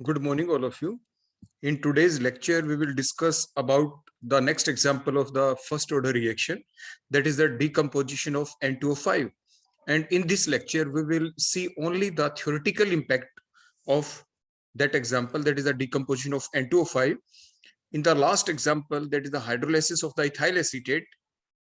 Good morning, all of you. In today's lecture, we will discuss about the next example of the first order reaction, that is the decomposition of N2O5. And in this lecture, we will see only the theoretical impact of that example, that is the decomposition of N2O5. In the last example, that is the hydrolysis of the ethyl acetate,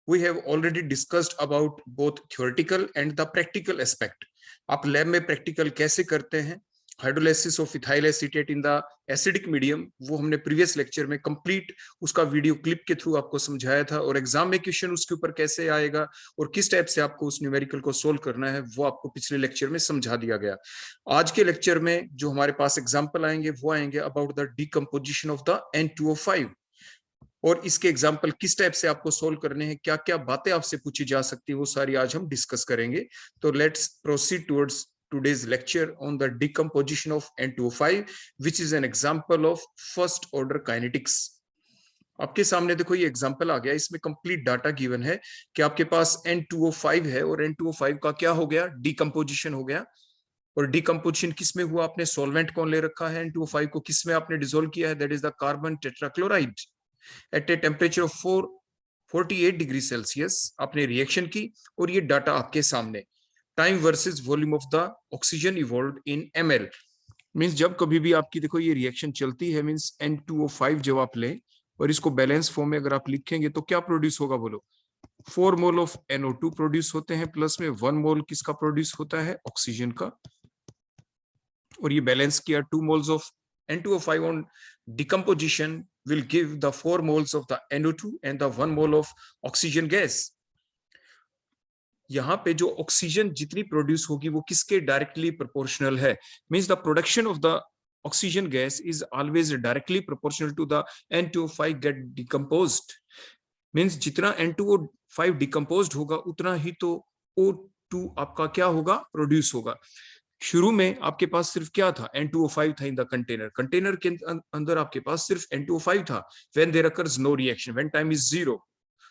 we have already discussed about both theoretical and the practical aspect. आप lab में practical कैसे करते हैं hydrolysis of ethyl acetate in the acidic medium, वो हमने previous lecture में complete उसका video clip के थ्रू आपको समझाया था, और एग्जाम में क्वेश्चन उसके ऊपर कैसे आएगा और किस टाइप से आपको उस न्यूमेरिकल को सोल्व करना है वो आपको पिछले लेक्चर में समझा दिया गया। आज के लेक्चर में जो हमारे पास एग्जाम्पल आएंगे वो आएंगे about the decomposition of the N2O5, और इसके एग्जाम्पल किस टाइप से आपको सोल्व करने हैं, क्या क्या बातें आपसे पूछी जा सकती है, वो सारी आज हम डिस्कस करेंगे। तो let's proceed towards today's lecture on the decomposition of N2O5, which is an example of first order kinetics. आपके सामने देखो ये एग्जांपल आ गया, इसमें कंप्लीट डाटा गिवन है कि आपके पास N2O5 है और N2O5 का क्या हो गया, डिकम्पोजिशन हो गया। और डिकम्पोजिशन किस में हुआ, आपने सॉल्वेंट कौन ले रखा है, N2O5 को किस में आपने डिसोल्व किया है, that is the carbon tetrachloride at a temperature of 48 degree Celsius आपने रिएक्शन की, और ये डाटा आपके सामने। Time versus volume of the oxygen evolved in ml, means जब कभी भी आपकी देखो ये रिएक्शन चलती है, मींस N2O5 जब आप लें और इसको बैलेंस फॉर्म में अगर आप लिखेंगे तो क्या प्रोड्यूस होगा, बोलो 4 मोल ऑफ NO2 प्रोड्यूस होते हैं, प्लस में 1 मोल किसका प्रोड्यूस होता है, ऑक्सीजन का। और ये बैलेंस किया 2 moles of N2O5 on decomposition will give the 4 moles of the NO2 and the 1 mole of oxygen gas. यहाँ पे जो ऑक्सीजन जितनी प्रोड्यूस होगी वो किसके डायरेक्टली प्रोपोर्शनल है, means the production of the oxygen gas is always directly proportional to the N2O5 get decomposed, means जितना N2O5 decomposed होगा उतना ही तो O2 आपका क्या होगा, प्रोड्यूस होगा। शुरू में आपके पास सिर्फ क्या था, N2O5 था इन द कंटेनर के अंदर आपके पास सिर्फ N2O5 था। When there occurs no reaction, when time is 0,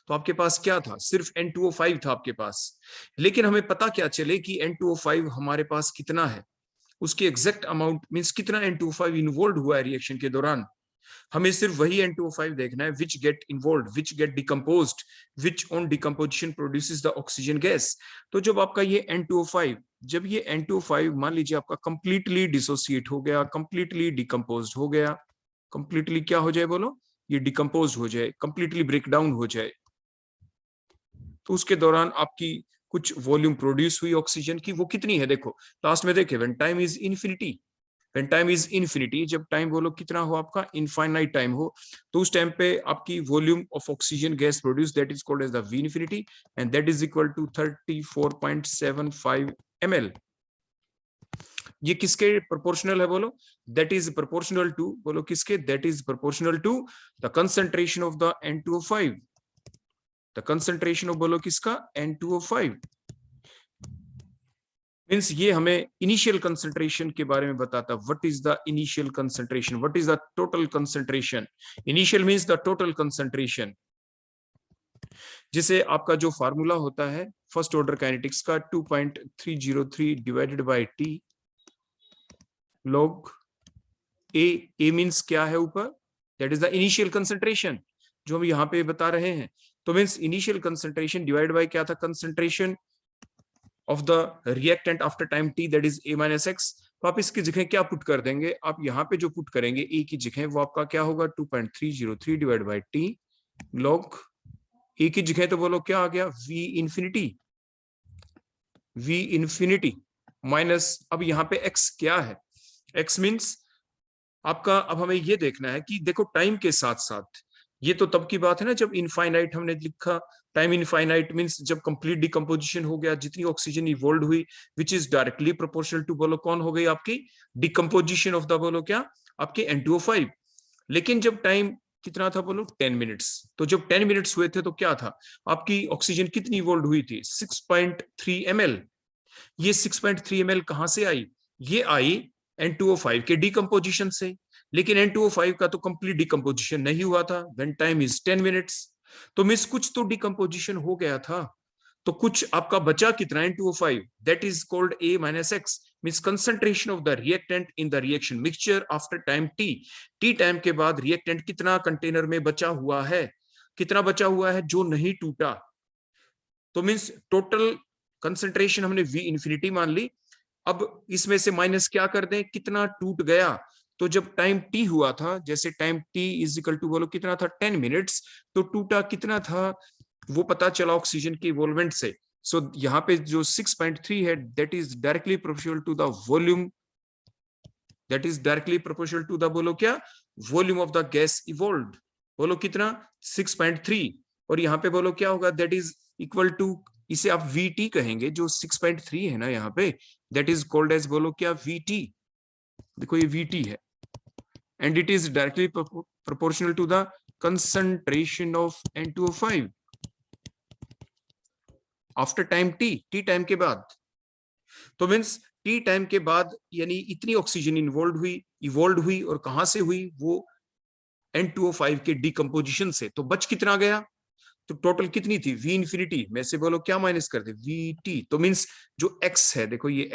तो आपके पास क्या था, सिर्फ N2O5 था आपके पास। लेकिन हमें पता क्या चले कि N2O5 हमारे पास कितना है, उसकी एग्जैक्ट अमाउंट मींस कितना N2O5 इन्वॉल्व हुआ है रिएक्शन के दौरान। हमें सिर्फ वही N2O5 देखना है which get involve, which get decomposed, which on decomposition produces the oxygen gas. तो जब आपका ये N2O5, जब ये N2O5 मान लीजिए आपका कंप्लीटली डिसोसिएट हो गया, कंप्लीटली डिकम्पोज्ड हो गया, कंप्लीटली क्या हो जाए बोलो, ये डिकम्पोज हो जाए, कंप्लीटली ब्रेक डाउन हो जाए, तो उसके दौरान आपकी कुछ वॉल्यूम प्रोड्यूस हुई ऑक्सीजन की, वो कितनी है देखो लास्ट में देखे, when time is infinity, when time is infinity, जब टाइम बोलो कितना हो आपका, इनफाइनाइट टाइम हो, तो उस टाइम पे आपकी volume of oxygen gas produce that is called as the V infinity, and that is equal to 34.75 ml। ये किसके प्रोपोर्शनल है बोलो, दैट इज प्रोपोर्शनल टू, बोलो किसके, that is proportional to the concentration of the N2O5, the concentration of बोलो किसका, N2O5। Means ये हमें इनिशियल कंसंट्रेशन के बारे में बताता, what is the initial concentration, what is the total concentration. Initial means the total concentration, जिसे आपका जो फार्मूला होता है फर्स्ट ऑर्डर काइनेटिक्स का 2.303 divided by T log A means क्या है ऊपर, that is the initial concentration जो हम यहाँ पे बता रहे हैं। तो means initial concentration divide by क्या था, concentration of the reactant after time T, that is A-X। तो आप इसकी जगह क्या पुट कर देंगे, आप यहाँ पे जो पुट करेंगे A की जगह वो आपका क्या होगा, 2.303 divide by T log A की जगह तो बोलो क्या आ गया, V infinity माइनस, अब यहाँ पे X क्या है, X मींस आपका, अब हमें ये देखना है कि देखो टाइम के साथ साथ, ये तो तब की बात है ना जब इनफाइनाइट हमने लिखा, टाइम इनफाइनाइट मींस जब कंप्लीट डिकम्पोजिशन हो गया, जितनी ऑक्सीजन इवॉल्व हुई which is directly proportional to बोलो कौन हो गई आपकी, डिकम्पोजिशन ऑफ द बोलो क्या, आपके N2O5। लेकिन जब टाइम कितना था बोलो 10 मिनट्स, तो जब 10 मिनट्स हुए थे तो क्या था, आपकी ऑक्सीजन कितनी इवॉल्व हुई थी, 6.3 ml। ये 6.3 ml कहां से आई, ये आई N2O5 के डिकम्पोजिशन से, लेकिन N2O5 का तो कंप्लीट डिकम्पोजिशन नहीं हुआ था, व्हेन टाइम इज 10 मिनट्स। तो मिस कुछ तो डिकम्पोजिशन हो गया था, तो कुछ आपका बचा कितना N2O5, that is called A-X, means concentration of the reactant in the reaction mixture after time T. T time के बाद रिएक्टेंट कितना कंटेनर में बचा हुआ है, कितना बचा हुआ है जो नहीं टूटा। तो मींस टोटल कंसंट्रेशन हमने वी इंफिनिटी मान ली। अब इसमें से माइनस क्या कर दें, कितना टूट गया। तो जब टाइम टी हुआ था, जैसे time T is equal to बोलो कितना था 10 मिनट्स, तो टूटा कितना था वो पता चला ऑक्सीजन के इवोल्वेंट से। सो यहाँ पे जो 6.3 है that is directly proportional to the volume, that is directly proportional to the बोलो क्या, volume of the gas evolved. बोलो कितना 6.3, और यहाँ पे बोलो क्या होगा, दैट इज इक्वल टू, इसे आप VT कहेंगे, जो 6.3 है ना यहाँ पे, दैट इज कॉल्ड एज बोलो क्या VT। देखो ये VT है, and it is directly proportional to the concentration of N2O5 after time T time के बाद। तो मीन्स टी टाइम के बाद यानी इतनी ऑक्सीजन इवॉल्व हुई और कहां से हुई, वो N2O5 के डिकम्पोजिशन से। तो बच कितना गया, तो टोटल कितनी थी V इंफिनिटी में से बोलो क्या माइनस कर दे, VT। तो मीन्स जो X है, देखो ये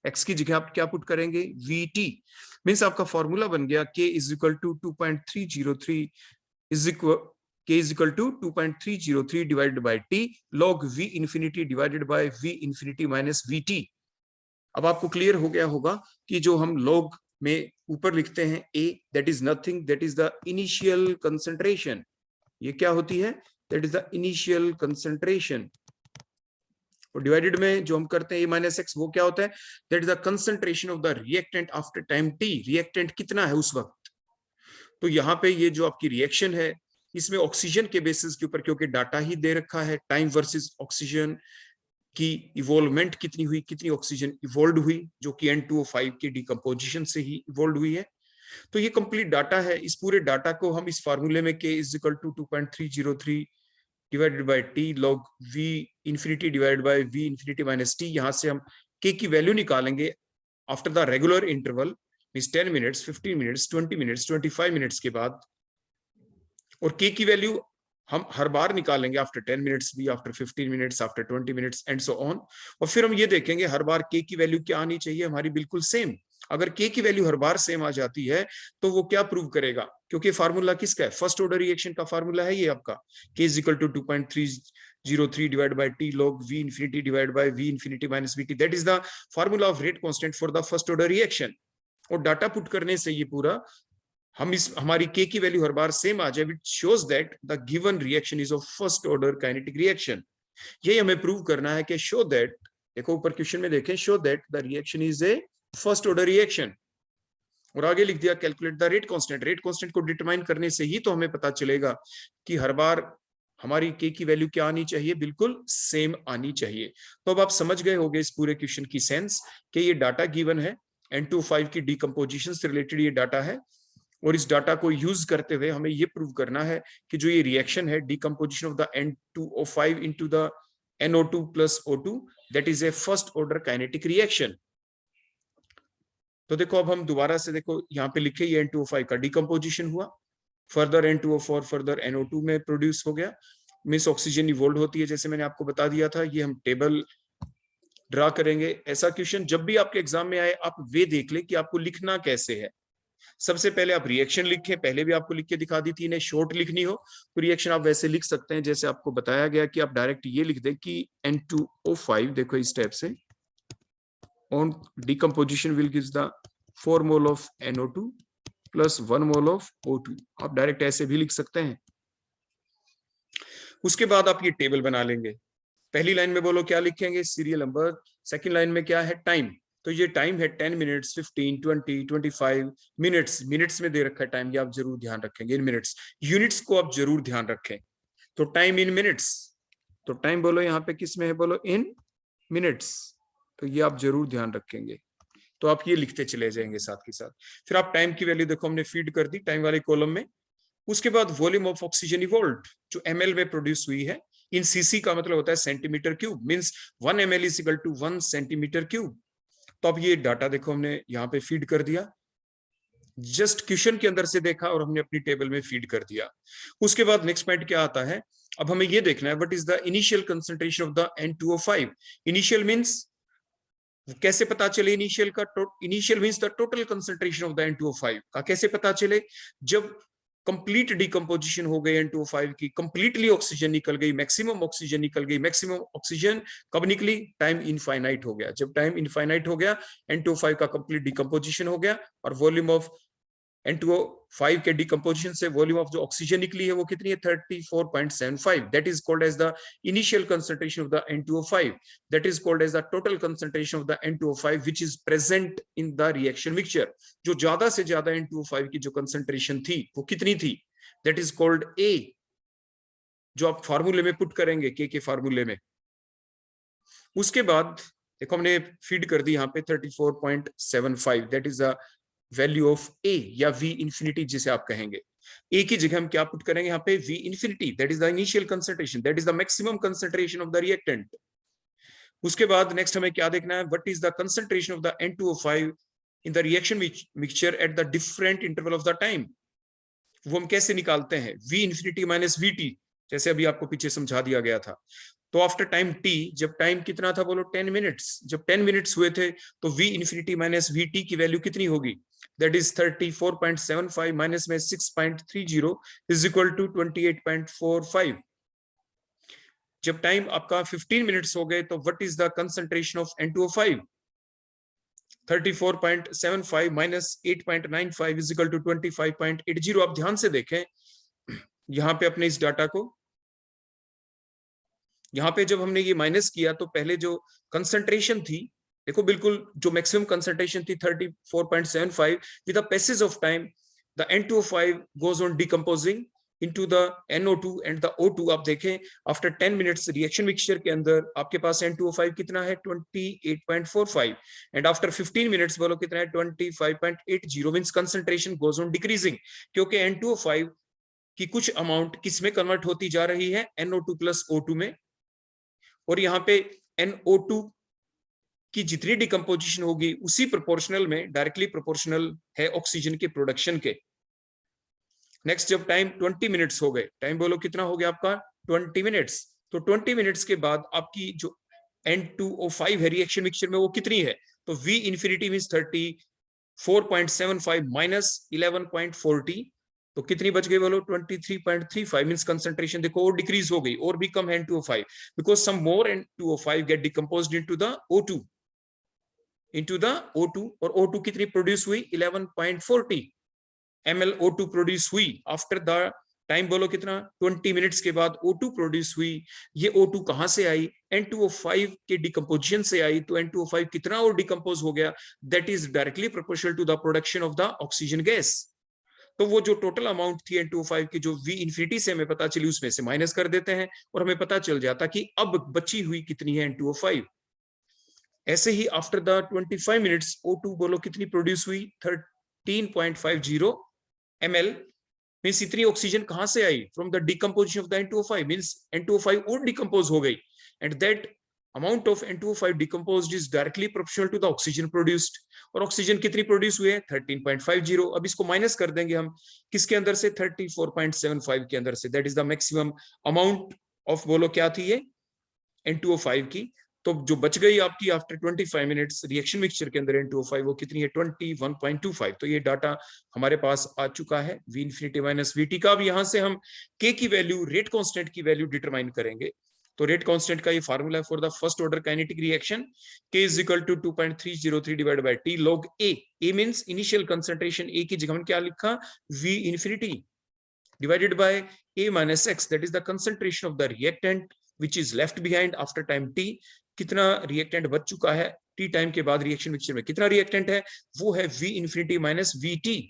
X की जगह आप क्या पुट करेंगे, VT। मीन्स आपका फॉर्मूला बन गया K is equal to 2.303 is equal K is equal to 2.303 divided by T log V infinity divided by V infinity minus VT। अब आपको क्लियर हो गया होगा कि जो हम log में ऊपर लिखते हैं A, that is nothing, that is the initial concentration. ये क्या होती है, that is the initial concentration. और डिवाइडेड में जो हम करते हैं A-X, वो क्या होता है, that is the concentration of the reactant after time T। Reactant कितना है उस वक्त। तो यहाँ पे ये जो आपकी रिएक्शन है, इसमें ऑक्सीजन के बेसिस के ऊपर, क्योंकि डाटा ही दे रखा है, टाइम वर्सेस ऑक्सीजन की इवॉल्वमेंट कितनी हुई, कितनी ऑक्सीजन इवॉल्व हुई, जो कि N2O5 के डिकम्पोजिशन से ही इवॉल्व हुई है। तो ये कंप्लीट डाटा है। इस पूरे डाटा को हम इस फार्मूले में K is equal to 2.303 divided by T log V infinity divided by V infinity minus T, यहां से हम K की वैल्यू निकालेंगे after the regular interval, means 10 minutes, 15 minutes, 20 minutes, 25 minutes के बाद। और K की वैल्यू हम हर बार निकालेंगे, आफ्टर 10 मिनट्स भी, after 15 minutes, after 20 minutes and so on. और फिर हम ये देखेंगे हर बार K की वैल्यू क्या आनी चाहिए हमारी, बिल्कुल सेम। अगर K की वैल्यू हर बार सेम आ जाती है तो वो क्या प्रूव करेगा, क्योंकि फार्मूला किसका है, फर्स्ट ऑर्डर रिएक्शन का फार्मूला है ये आपका, K is equal to 2.303 divide by T log V infinity divide by V infinity minus VT। That is the formula of rate constant for the first order reaction. और data put करने से ये पूरा हम इस हमारी K की value हर बार same आ जाए, which shows that the given reaction is of first order kinetic reaction. यही हमें प्रूव करना है कि शो दैट, देखो ऊपर क्वेश्चन में देखें, show that the reaction is a first order reaction. और आगे लिख दिया calculate the rate constant. Rate constant को डिटरमाइन करने से ही तो हमें पता चलेगा कि हर बार हमारी K की वैल्यू क्या आनी चाहिए, बिल्कुल सेम आनी चाहिए। तो अब आप समझ गए होंगे इस पूरे क्वेश्चन की सेंस, कि ये डाटा गिवन है, N2O5 की डिकम्पोजिशन से रिलेटेड ये डाटा है, और इस डाटा को यूज करते हुए हमें ये प्रूव करना है कि जो ये रिएक्शन है, decomposition of the N2O5 into the NO2 plus O2, that is a first order kinetic reaction. तो देखो अब हम दोबारा से देखो यहाँ पे लिखे, ये N2O5 का डिकम्पोजिशन हुआ, फर्दर N2O4 फर्दर NO2 में प्रोड्यूस हो गया, मिस ऑक्सीजन इवॉल्व होती है, जैसे मैंने आपको बता दिया था। ये हम टेबल ड्रा करेंगे। ऐसा क्वेश्चन जब भी आपके एग्जाम में आए, आप वे देख ले कि आपको लिखना कैसे है। सबसे पहले आप रिएक्शन लिखें, पहले भी आपको लिख के दिखा दी थी, इन्हें शॉर्ट लिखनी हो तो रिएक्शन आप वैसे लिख सकते हैं जैसे आपको बताया गया, कि आप डायरेक्ट ये लिख दें कि N2O5, देखो इस टाइप से, on decomposition will gives the 4 mole of NO2 plus 1 mole of O2। आप डायरेक्ट ऐसे भी लिख सकते हैं। उसके बाद आप ये टेबल बना लेंगे। पहली लाइन में बोलो क्या लिखेंगे, सीरियल नंबर। सेकेंड लाइन में क्या है, टाइम। तो ये टाइम है 10 मिनट्स, 15, 20, 25 मिनट्स। मिनट्स में दे रखा है टाइम, ये आप जरूर ध्यान रखेंगे, इन मिनट्स। यूनिट्स को आप जरूर ध्यान रखें। तो टाइम इन मिनट्स, तो टाइम बोलो यहाँ पे किस में है, बोलो इन मिनट्स। तो ये आप जरूर ध्यान रखेंगे। तो आप ये लिखते चले जाएंगे साथ के साथ। फिर आप टाइम की वैल्यू देखो हमने फीड कर दी टाइम वाले कॉलम में। उसके बाद वॉल्यूम ऑफ ऑक्सीजन इवॉल्व्ड, जो ml में प्रोड्यूस हुई है, इन cc का मतलब होता है centimetre cube, means 1 ml is equal to 1 centimetre cube. तो अब ये डाटा देखो हमने यहाँ पे फीड कर दिया, जस्ट क्वेश्चन के अंदर से देखा और हमने अपनी टेबल में फीड कर दिया। उसके बाद नेक्स्ट पॉइंट क्या आता है, अब हमें ये देखना है what is the initial concentration of the N2O5। Initial means कैसे पता चले इनिशियल का? Initial means the total concentration of the N2O5 का कैसे पता चले? जब कंप्लीट डिकम्पोजिशन हो गई N2O5 की, कंप्लीटली ऑक्सीजन निकल गई, मैक्सिमम ऑक्सीजन निकल गई। मैक्सिमम ऑक्सीजन कब निकली? टाइम इनफाइनाइट हो गया। जब टाइम इनफाइनाइट हो गया, N2O5 का कंप्लीट डिकम्पोजिशन हो गया और वॉल्यूम ऑफ N2O5 के डिकम्पोजिशन से वॉल्यूम ऑफ जो ऑक्सीजन निकली है वो कितनी है? 34.75। That is called as the initial concentration of the N2O5। That is called as the total concentration of the N2O5 which is present in the reaction mixture. जो ज्यादा से ज्यादा N2O5 की जो कंसंट्रेशन थी वो कितनी थी? दैट इज कॉल्ड A, जो आप फार्मूले में पुट करेंगे के फार्मूले में। उसके बाद देखो हमने फीड कर दी यहाँ पे 34.75। That is the value of a या वी इंफिनिटी जिसे आप कहेंगे। ए की जगह हम क्या पुट करेंगे यहाँ पे? We infinity. That is the initial concentration, that is the maximum concentration of the reactant. उसके बाद नेक्स्ट हमें क्या देखना है? What is the concentration of the N2O5 in the reaction mixture at the different interval of the time. वो हम कैसे निकालते हैं? We infinity minus we T, जैसे अभी आपको पीछे समझा दिया गया था। तो आफ्टर टाइम टी, जब टाइम कितना था बोलो? 10 मिनट्स। जब 10 मिनट्स हुए थे तो we infinity minus we T की वैल्यू कितनी होगी? दैट इज 34.75 माइनस में 6.30 इज इक्वल टू 28.45। जब टाइम आपका 15 मिनट्स हो गए तो what is the concentration of N2O5? 34.75 minus 8.95 is equal to 25.80। आप ध्यान से देखें यहां पे अपने इस डाटा को, यहाँ पे जब हमने ये माइनस किया तो पहले जो कंसंट्रेशन थी देखो, बिल्कुल जो मैक्सिमम कंसंट्रेशन थी 34.75, with the passage of time the N2O5 goes on decomposing into the NO2 and the O2। आप देखें आफ्टर 10 मिनट्स रिएक्शन मिक्सचर के अंदर आपके पास N2O5 कितना है? 28.45 एंड आफ्टर 15 मिनट्स बोलो कितना है? 25.80। Means concentration goes on decreasing, क्योंकि N2O5 की कुछ अमाउंट किस में कन्वर्ट होती जा रही है? NO2 प्लस O2 में। और यहाँ पे NO2 की जितनी डिकम्पोजिशन होगी उसी प्रोपोर्शनल में, डायरेक्टली प्रोपोर्शनल है ऑक्सीजन के प्रोडक्शन के। नेक्स्ट जब टाइम 20 मिनट्स हो गए, टाइम बोलो कितना हो गया आपका? 20 मिनट्स। तो 20 मिनट्स के बाद आपकी जो N2O5 है रिएक्शन मिक्सचर में वो कितनी है? तो V इंफिनिटी मींस 34.75 माइनस 11.40, तो कितनी बच गई बोलो? 23.35। मींस कंसंट्रेशन देखो और डिक्रीज हो गई और भी कम है N2O5, because some more N2O5 get decomposed into the O2, और O2 कितनी प्रोड्यूस हुई? 11.40 ml O2 प्रोड्यूस हुई आफ्टर द टाइम बोलो कितना? 20 मिनट्स के बाद O2 प्रोड्यूस हुई। ये O2 कहां से आई? N2O5 के डिकम्पोजिशन से आई। तो N2O5 कितना और डिकम्पोज हो गया? That is directly proportional to the production of the oxygen gas. तो वो जो टोटल अमाउंट थी N2O5 की जो V इंफिनिटी से हमें पता चली उसमें से माइनस कर देते हैं और हमें पता चल जाता कि अब बची हुई कितनी है N2O5। ऐसे ही आफ्टर द 25 मिनट्स O2 बोलो कितनी प्रोड्यूस हुई? 13.50 ml। मींस इतनी ऑक्सीजन कहां से आई? From the decomposition of the N2O5। Means N2O5 और डिकम्पोज हो गई and that amount of N2O5 decomposed is directly proportional to the oxygen produced। और ऑक्सीजन कितनी प्रोड्यूस हुई है? 13.50। अब इसको माइनस कर देंगे हम किसके अंदर से? 34.75 के अंदर से। That is the maximum amount of, बोलो क्या थी ये? N2O5 की। तो जो बच गई आपकी आफ्टर 25 मिनट्स रिएक्शन मिक्सचर के अंदर N2O5 वो कितनी है? 21.25। तो ये डाटा हमारे पास आ चुका है V इंफिनिटी माइनस VT का। अब यहां से हम K की वैल्यू, रेट कांस्टेंट की वैल्यू डिटरमाइन करेंगे। तो रेट कांस्टेंट का ये फार्मूला है for the first order kinetic reaction, K is equal to 2.303 divided by T log A। A means initial concentration, A की जगह हमने क्या लिखा? V infinity divided by A minus X, that is the concentration of the reactant which is left behind after time t। कितना reactant बच चुका है t time के बाद रिएक्शन मिक्सचर में? कितना रिएक्टेंट है? वो है V इंफिनिटी माइनस VT।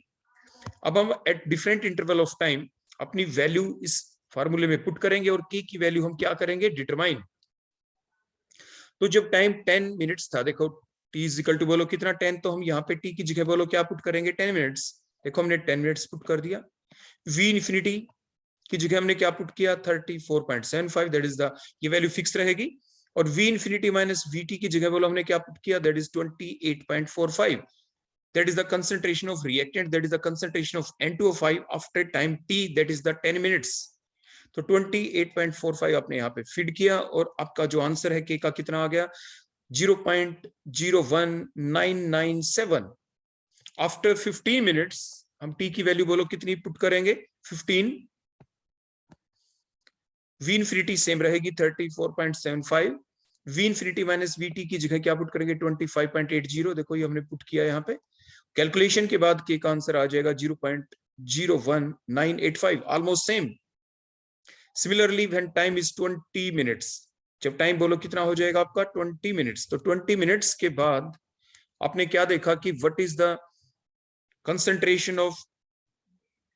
अब हम at different interval of time अपनी वैल्यू इस फार्मूले में पुट करेंगे और K की वैल्यू हम क्या करेंगे? डिटरमाइन। तो जब टाइम 10 मिनट्स था, देखो T इज इक्वल टू बोलो कितना? 10। तो हम यहाँ पे T की जगह बोलो क्या पुट करेंगे? 10 मिनट्स। देखो हमने 10 मिनट्स पुट कर दिया। V इंफिनिटी की जगह हमने क्या पुट किया? 34.75। दैट इज द, ये वैल्यू फिक्स रहेगी। और V इंफिनिटी माइनस VT की जगह बोलो हमने क्या पुट किया? That is 28.45। That is the concentration of reactant, that is the concentration of N2O5 after time T, that is the 10 minutes. तो 28.45 आपने यहाँ पे फीड किया और आपका जो आंसर है K का कितना आ गया? 0.01997. आफ्टर 15 मिनट्स हम टी की वैल्यू बोलो कितनी पुट करेंगे 15. वी इन्फिनिटी सेम रहेगी 34.75. We infinity minus we T की जगह क्या पुट करेंगे 25.80. देखो ये हमने पुट किया यहाँ पे. कैलकुलेशन के बाद के का आंसर आ जाएगा 0.01985. Almost same. Similarly when time is 20 minutes, जब टाइम बोलो कितना हो जाएगा आपका 20 मिनट्स. तो 20 मिनट्स के बाद आपने क्या देखा कि what is the concentration of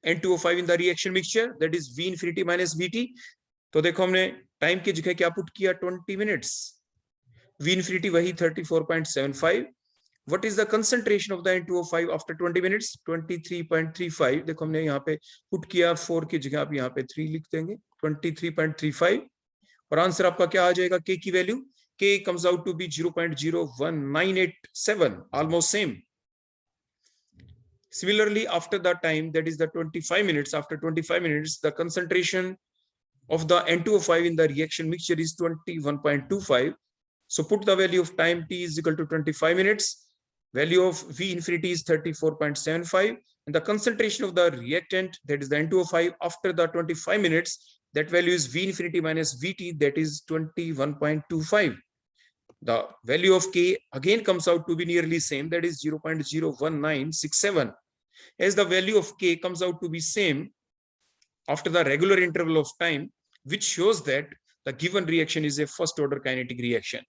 N2O5 in the reaction mixture, that is V infinity minus VT. तो देखो हमने टाइम की जगह क्या पुट किया 20 मिनट्स. V infinity वही 34.75. What is the concentration of the N2O5 after 20 minutes? 23.35. देखो हमने यहाँ पे पुट किया 4 की जगह आप यहाँ पे 3 लिख देंगे 23.35. और आंसर आपका क्या आ जाएगा K की value. K comes out to be 0.01987. almost same. Similarly, after that time, that is the 25 minutes, after 25 minutes, the concentration of the N2O5 in the reaction mixture is 21.25. So put the value of time t is equal to 25 minutes. Value of V infinity is 34.75. And the concentration of the reactant, that is the N2O5, after the 25 minutes, that value is V infinity minus VT, that is 21.25. The value of K again comes out to be nearly same, that is 0.01967. As the value of K comes out to be same after the regular interval of time, which shows that the given reaction is a first order kinetic reaction.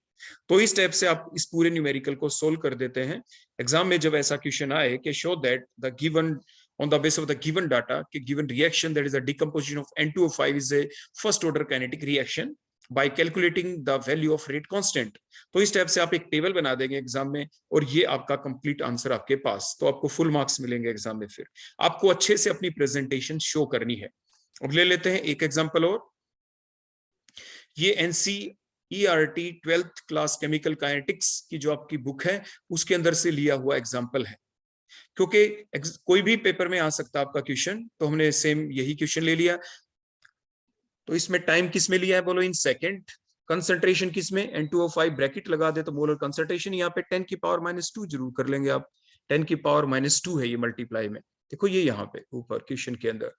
तो इस type से आप इस पूरे numerical को solve कर देते हैं. एग्जाम में जब ऐसा क्वेश्चन आए कि show that the given on the basis of the given data, given reaction, that is the decomposition of N2O5 is a first order kinetic reaction by calculating the value of rate constant. तो इस type से आप एक table बना देंगे exam में और ये आपका कंप्लीट आंसर आपके पास. तो आपको फुल मार्क्स मिलेंगे एग्जाम में. फिर आपको अच्छे से अपनी प्रेजेंटेशन शो करनी है. अब ले लेते हैं एक एग्जांपल और. ये NCERT 12th class chemical kinetics की जो आपकी बुक है उसके अंदर से लिया हुआ एग्जांपल है. क्योंकि कोई भी पेपर में आ सकता है आपका क्वेश्चन, तो हमने सेम यही क्वेश्चन ले लिया. तो इसमें टाइम किस में लिया है बोलो इन सेकंड. कंसंट्रेशन किस में N2O5 ब्रैकेट लगा दे तो मोलर कंसंट्रेशन यहाँ पे 10 की पावर -2 जरूर कर लेंगे आप. 10 की पावर -2 है ये मल्टीप्लाई में. देखो ये यहाँ पे ऊपर क्वेश्चन के अंदर.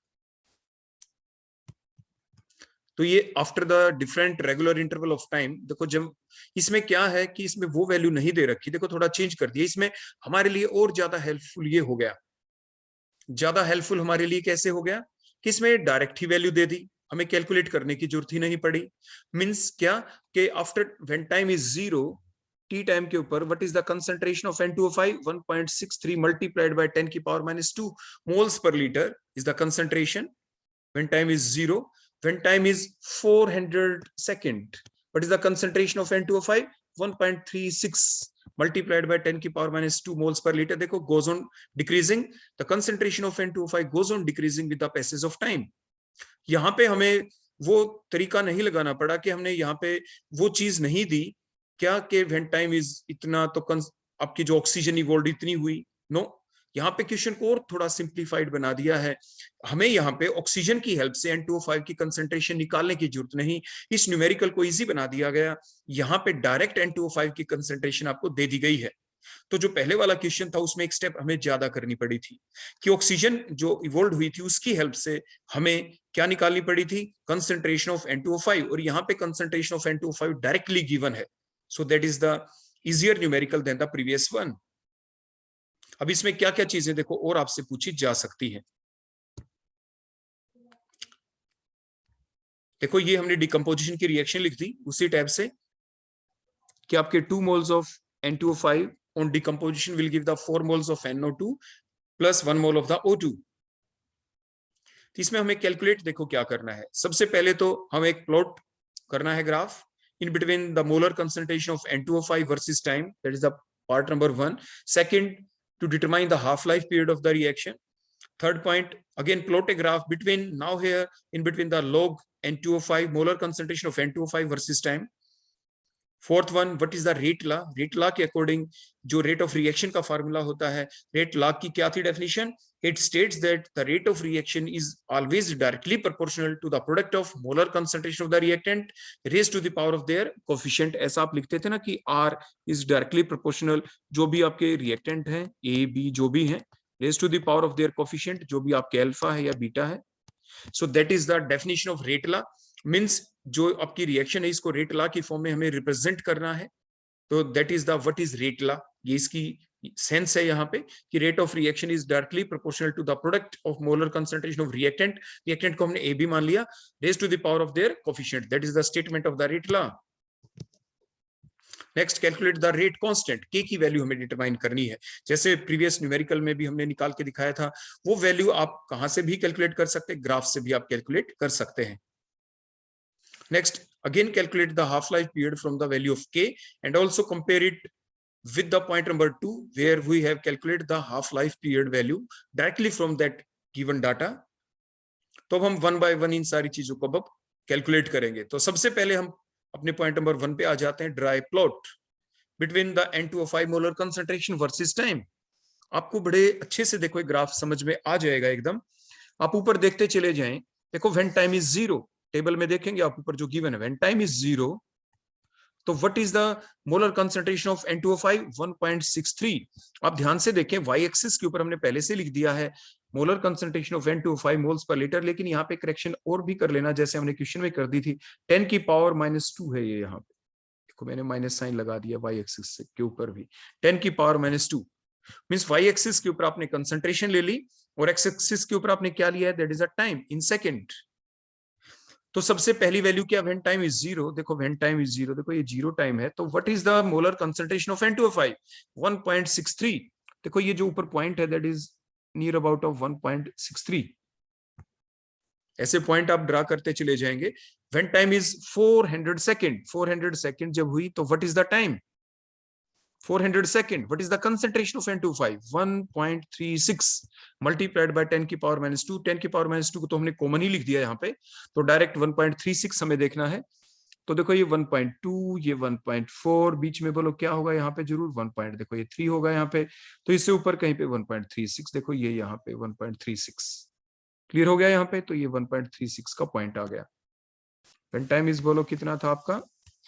तो ये after the different regular interval of time. देखो जब इसमें क्या है कि इसमें वो वैल्यू नहीं दे रखी, देखो थोड़ा चेंज कर दिया. इसमें हमारे लिए और ज्यादा हेल्पफुल ये हो गया. ज्यादा हेल्पफुल हमारे लिए कैसे हो गया कि इसमें डायरेक्ट ही वैल्यू दे दी, हमें कैलकुलेट करने की जरूरत ही नहीं पड़ी. मींस क्या कि after when time is 0 T time के ऊपर what is the concentration of N2O5 1.63 multiplied by 10 की power -2 moles per litre is the concentration when time is 0. When time is 400 second, what is the concentration of N2O5? 1.36 multiplied by 10 की power -2 moles per liter. देखो goes on decreasing. The concentration of N2O5 goes on decreasing with the passage of time. यहाँ पे हमें वो तरीका नहीं लगाना पड़ा कि हमने यहाँ पे वो चीज नहीं दी क्या कि when time is इतना तो आपकी जो ऑक्सीजन इवॉल्व इतनी हुई. नो, यहाँ पे क्वेश्चन को और थोड़ा सिंप्लीफाइड बना दिया है. हमें यहाँ पे ऑक्सीजन की हेल्प से N2O5 की कंसंट्रेशन निकालने की जरूरत नहीं, इस न्यूमेरिकल को इजी बना दिया गया. यहाँ पे डायरेक्ट N2O5 की कंसंट्रेशन आपको दे दी गई है. तो जो पहले वाला क्वेश्चन था उसमें एक स्टेप हमें ज्यादा करनी पड़ी थी कि ऑक्सीजन जो इवॉल्व हुई थी उसकी हेल्प से हमें क्या निकालनी पड़ी थी, कंसंट्रेशन ऑफ N2O5. और यहाँ पे concentration of N2O5 directly given है. So that is the easier numerical than the previous one. अब इसमें क्या क्या चीजें देखो और आपसे पूछी जा सकती है. देखो ये हमने डिकम्पोजिशन की रिएक्शन लिख दी उसी टाइप से कि आपके 2 moles of N2O5 on decomposition will give the 4 moles of NO2 plus 1 mole of the O2. तो इसमें हमें कैलकुलेट देखो क्या करना है. सबसे पहले तो हमें एक प्लॉट करना है graph in between the molar concentration of N2O5 versus time, that is the part number 1. Second, to determine the half-life period of the reaction. Third point, again plot a graph between now here in between the log N2O5 molar concentration of N2O5 versus time. Fourth one, what is the rate law? Rate law के according जो rate of reaction का formula होता है, rate law की क्या थी definition? It states that the rate of reaction is always directly proportional to the product of molar concentration of the reactant raise to the power of their coefficient. ऐसा आप लिखते थे ना कि आर इज डायरेक्टली प्रोपोर्शनल, जो भी आपके reactant हैं ए बी जो भी हैं, raise to the power of their coefficient, जो भी आपके अल्फा है या बीटा है। So that is the definition of rate law. Means जो आपकी रिएक्शन है इसको रेट लॉ की फॉर्म में हमें रिप्रेजेंट करना है। तो that is the what is rate law, ये इसकी सेंस है यहाँ पे कि rate of reaction is directly proportional to the product of molar concentration of reactant, reactant को हमने ए बी मान लिया, raise to the power of their coefficient. That is the statement of the rate law. Next, calculate the rate constant, K की value हमें determine करनी है। जैसे previous numerical में भी हमने निकाल के दिखाया था, वो वैल्यू आप कहां से भी कैलकुलेट कर सकते हैं, ग्राफ से भी आप कैलकुलेट कर सकते हैं। Next, again calculate the half-life period from the value of k and also compare it with the point number 2 where we have calculated the half-life period value directly from that given data. तो अब हम one by one in सारी चीजों को अब calculate करेंगे। तो सबसे पहले हम अपने पॉइंट नंबर 1 पे आ जाते हैं, dry plot between the N2O5 molar concentration versus time. आपको बड़े अच्छे से देखो, एक ग्राफ समझ में आ जाएगा एकदम। आप ऊपर देखते चले जाएं, देखो when time is zero, table में देखेंगे आप ऊपर जो गिवन है, व्हेन टाइम इज जीरो, तो what is the molar concentration of N2O5? 1.63। आप ध्यान से देखें, वाई एक्सिस के ऊपर हमने पहले से लिख दिया है molar concentration of N2O5 moles per litre, लेकिन यहाँ पे करेक्शन और भी कर लेना, जैसे हमने क्वेश्चन में कर दी थी। 10 की पावर -2 है ये, यहाँ पे देखो मैंने माइनस साइन लगा दिया वाई एक्सिस के ऊपर भी, 10 की पावर -2। मींस वाई एक्सिस के ऊपर आपने कंसंट्रेशन ले ली और एक्स एक्सिस के ऊपर आपने क्या लिया है, that is a time in second. तो सबसे पहली वैल्यू क्या, व्हेन टाइम इज जीरो, देखो व्हेन टाइम इज जीरो, देखो ये जीरो टाइम है, तो what is the molar concentration of N2O5? 1.63। देखो ये जो ऊपर पॉइंट है that is near about of 1.63। ऐसे पॉइंट आप ड्रा करते चले जाएंगे। When time is 400 second, 400 second जब हुई तो what is the time? 400 second. What is the concentration of N2O5? 1.36 multiplied by 10 की पावर -2। 10 की पावर -2 को तो हमने कॉमन ही लिख दिया यहाँ पे, तो डायरेक्ट 1.36 हमें देखना है। तो देखो ये 1.2, ये 1.4, बीच में बोलो क्या होगा यहाँ पे, जरूर 1 पॉइंट, देखो ये 3 होगा यहाँ पे, तो इससे ऊपर कहीं पे 1.36, देखो ये यहाँ पे 1.36 क्लियर हो गया यहाँ पे, तो ये 1.36 का पॉइंट आ गया। व्हेन टाइम इज बोलो कितना था आपका,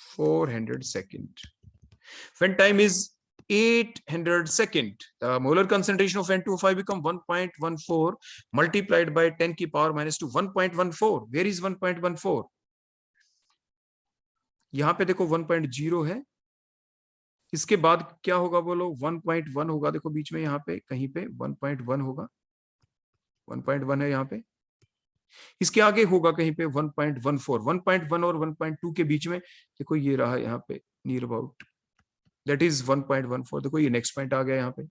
400 second. When time is 800 second, the molar concentration of N2O5 become 1.14 multiplied by 10 की power -2, 1.14। Where is 1.14? यहाँ पे देखो 1.0 है, इसके बाद क्या होगा बोलो, 1.1 होगा, देखो बीच में यहाँ पे कहीं पे 1.1 होगा, 1.1 है यहाँ पे, इसके आगे होगा कहीं पे 1.14, 1.1 और 1.2 के बीच में देखो ये रहा यहाँ पे नियर अबाउट, दैट इज 1.14। देखो ये नेक्स्ट पॉइंट आ गया यहाँ पे।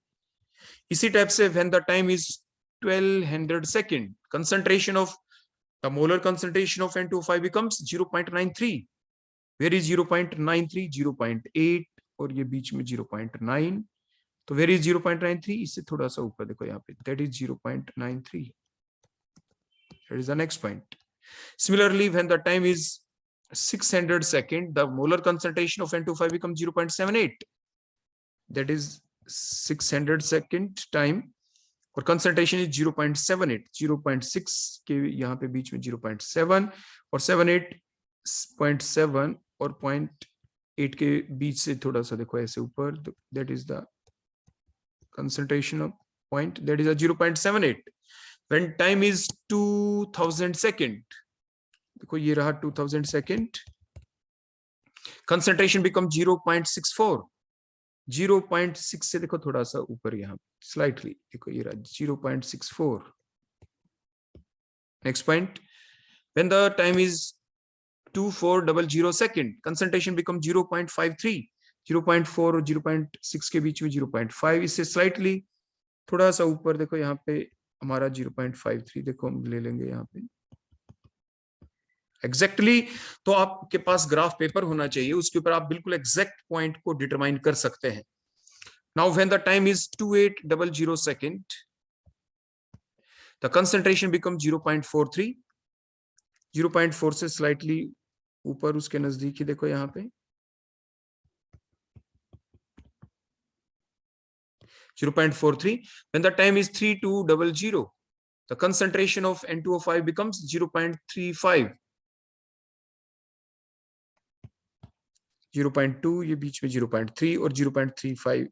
इसी टाइप से when the time is 1200 second, concentration of the molar concentration of N2O5 becomes 0.93। Where is 0.93? 0.8 और ये बीच में 0.9, तो वेयर इज 0.93? इससे थोड़ा सा ऊपर देखो यहाँ पे, that is 0.93। That is the next point. Similarly when the time is 600 second, the molar concentration of N2O5 becomes 0.78। that is 600 second time और concentration is 0.78, 0.6 के यहाँ पे बीच में 0.7 और 78.7 और 0.8 के बीच से थोड़ा सा देखो ऐसे ऊपर, that is the concentration of point, that is a 0.78। when time is 2000 second, देखो ये रहा 2000 सेकेंड, कंसंट्रेशन बिकम 0.64, 0.6 से देखो थोड़ा सा ऊपर यहाँ स्लाइटली, देखो ये रहा 0.64। Next point, when the time is 2400 second, concentration become 0.53, 0.4 और 0.6 के बीच में 0.5, इससे स्लाइटली थोड़ा सा ऊपर देखो यहाँ पे हमारा 0.53 देखो हम ले लेंगे यहाँ पे एग्जैक्टली। तो आपके पास ग्राफ पेपर होना चाहिए, उसके ऊपर आप बिल्कुल एग्जैक्ट पॉइंट को डिटरमाइन कर सकते हैं। Now when the time is 2800 second, the concentration become 0.43, 0.4 से स्लाइटली ऊपर उसके नजदीक ही देखो यहाँ पे 0.43. When the time is 3200, the concentration of N2O5 becomes 0.35. 0.2 ये बीच में 0.3 और 0.35,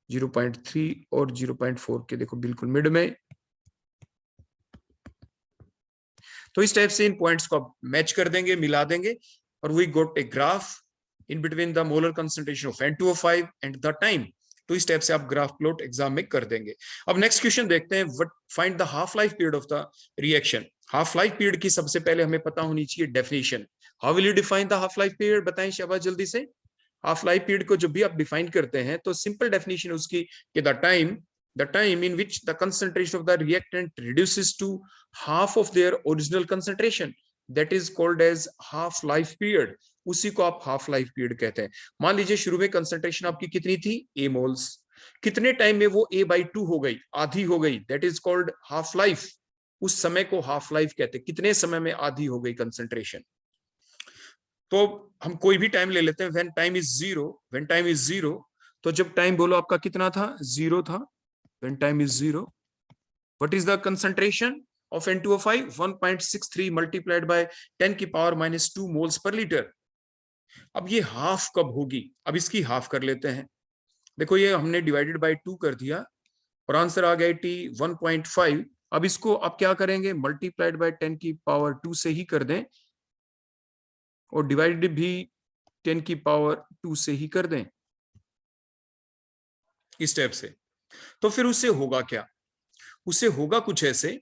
0.3 और 0.4 के देखो बिल्कुल मिड में। तो इस टाइप से इन पॉइंट्स को आप मैच कर देंगे, मिला देंगे, और we got a graph in between the molar concentration of N2O5 and the time. तो इस टाइप से आप ग्राफ प्लॉट एग्जाम में कर देंगे। अब नेक्स्ट क्वेश्चन देखते हैं, what find the half life period of the reaction. Half life period की सबसे पहले हमें पता होनी चाहिए definition. How will you define the half life period, बताएं शाबाश जल्दी से। हाफ लाइफ पीरियड को जब भी आप डिफाइन करते हैं तो सिंपल डेफिनेशन उसकी कि the time in which the concentration of the reactant reduces to half of their original concentration, that is called as half life period। उसी को आप हाफ लाइफ पीरियड कहते हैं। मान लीजिए शुरू में कंसंट्रेशन आपकी कितनी थी, A मोल्स, कितने टाइम में वो A/2 हो गई, आधी हो गई, that is called half life. उस समय को हाफ लाइफ कहते हैं, कितने समय में आधी हो गई कंसंट्रेशन। तो हम कोई भी टाइम ले लेते हैं, व्हेन टाइम इज जीरो, तो जब टाइम बोलो आपका कितना था, जीरो था। When time is zero, what is the concentration of N2O5, 1.63 multiplied by 10 की पावर -2 मोल्स पर लीटर। अब ये हाफ कब होगी, अब इसकी हाफ कर लेते हैं। देखो ये हमने डिवाइडेड बाय 2 कर दिया और आंसर आ गया 1.5। अब इसको आप क्या करेंगे, मल्टीप्लाइड बाय 10 की पावर 2 से ही कर दें और डिवाइडेड भी 10 की पावर 2 से ही कर दें, इस स्टेप से। तो फिर उससे होगा क्या, उससे होगा कुछ ऐसे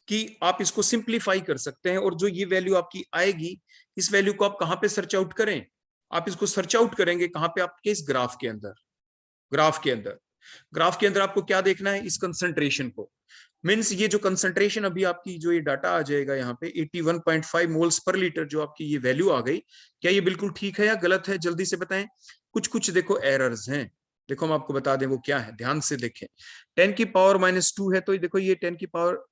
कि आप इसको सिंप्लीफाई कर सकते हैं और जो ये वैल्यू आपकी आएगी, इस वैल्यू को आप कहां पे सर्च आउट करें, आप इसको सर्च आउट करेंगे कहां पे, आपके इस ग्राफ के अंदर। ग्राफ के अंदर आपको क्या देखना है, इस कंसंट्रेशन को। मींस ये जो कंसंट्रेशन अभी आपकी जो ये डाटा आ जाएगा यहाँ पे 81.5 मोल्स पर लीटर, जो आपकी ये वैल्यू आ गई, क्या ये बिल्कुल ठीक है या गलत है, जल्दी से बताएं। कुछ देखो एरर्स हैं, देखो हम आपको बता दें वो क्या है, ध्यान से देखें। 10 की पावर -2 है, तो देखो ये 10 की पावर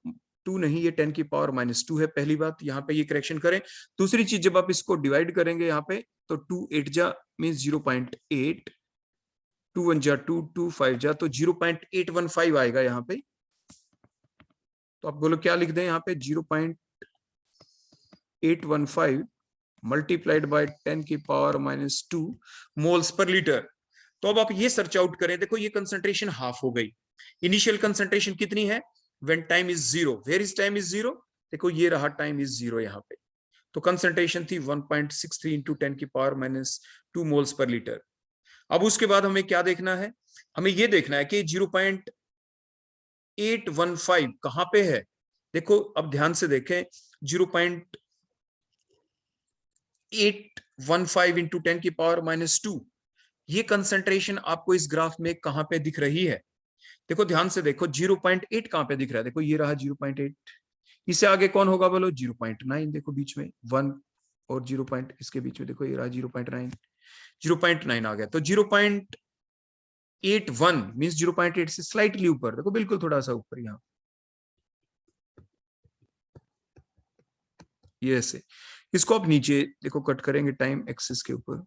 2 नहीं, ये 10 की पावर -2 है। पहली बात यहाँ पे ये करेक्शन करें। दूसरी चीज, जब आप इसको डिवाइड करेंगे यहाँ पे, तो 2 8 जा मीन्स 0.8, 2 1 जा 2, 2 5 जा तो 0.815 आएगा यहाँ पे। तो आप बोलो क्या लिख दें यहाँ पे, 0.815 मल्टीप्लाइड बाय 10 की पावर -2 मोल्स पर लीटर। तो अब आप ये सर्च आउट करें, देखो ये कंसंट्रेशन हाफ हो गई। इनिशियल कंसंट्रेशन कितनी है, when time is zero, where is time is zero, देखो ये रहा टाइम इज जीरो यहाँ पे। तो कंसंट्रेशन थी 1.63 इंटू 10 की पावर -2 मोल्स पर लीटर। अब उसके बाद हमें क्या देखना है, हमें ये देखना है कि 0.815 कहां पे है। देखो अब ध्यान से देखें, 0.815 इंटू 10 की पावर -2, ये कंसंट्रेशन आपको इस ग्राफ में कहां पे दिख रही है। देखो ध्यान से देखो, 0.8 कहां पे दिख रहा है, देखो ये रहा 0.8। इससे आगे कौन होगा बोलो, 0.9, देखो बीच में 1 और 0. इसके बीच में देखो ये रहा 0.9, 0.9 आ गया। तो 0.81 मींस 0.8 से स्लाइटली ऊपर, देखो बिल्कुल थोड़ा सा ऊपर यहाँ, ये ऐसे। इसको आप नीचे देखो कट करेंगे टाइम एक्सिस के ऊपर,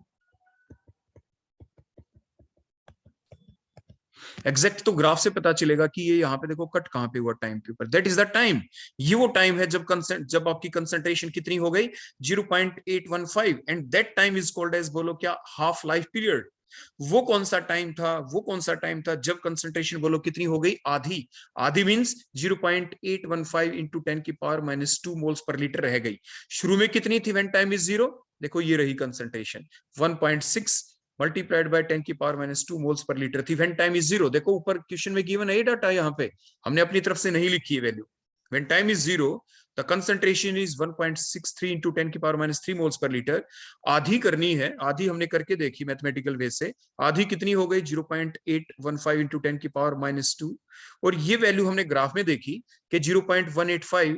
एग्जैक्ट तो ग्राफ से पता चलेगा कि ये यहाँ पे देखो कट कहां पे हुआ, टाइम के ऊपर। दैट इज द टाइम, ये वो टाइम है जब आपकी कंसंट्रेशन कितनी हो गई, 0.815, and that time is called as, बोलो क्या, हाफ लाइफ पीरियड। वो कौन सा टाइम था जब कंसंट्रेशन बोलो कितनी हो गई, आधी मींस 0.815 इंटू 10 की पावर -2 मोल्स पर लीटर रह गई। शुरू में कितनी थी व्हेन टाइम इज जीरो, देखो ये रही कंसंट्रेशन 1.6 मल्टीप्लाइड बाय 10 की पावर -2 मोल्स पर लीटर थी व्हेन टाइम इज जीरो। देखो ऊपर क्वेश्चन में गिवन है डाटा, यहाँ पे हमने अपनी तरफ से नहीं लिखी है value. When time is zero the concentration is 1.63 into 10 की पावर -3 मोल्स पर लीटर। आधी करनी है, आधी हमने करके देखी मैथमेटिकल वे से, आधी कितनी हो गई, 0.815 इंटू 10 की पावर -2। और ये वैल्यू हमने ग्राफ में देखी कि 0.185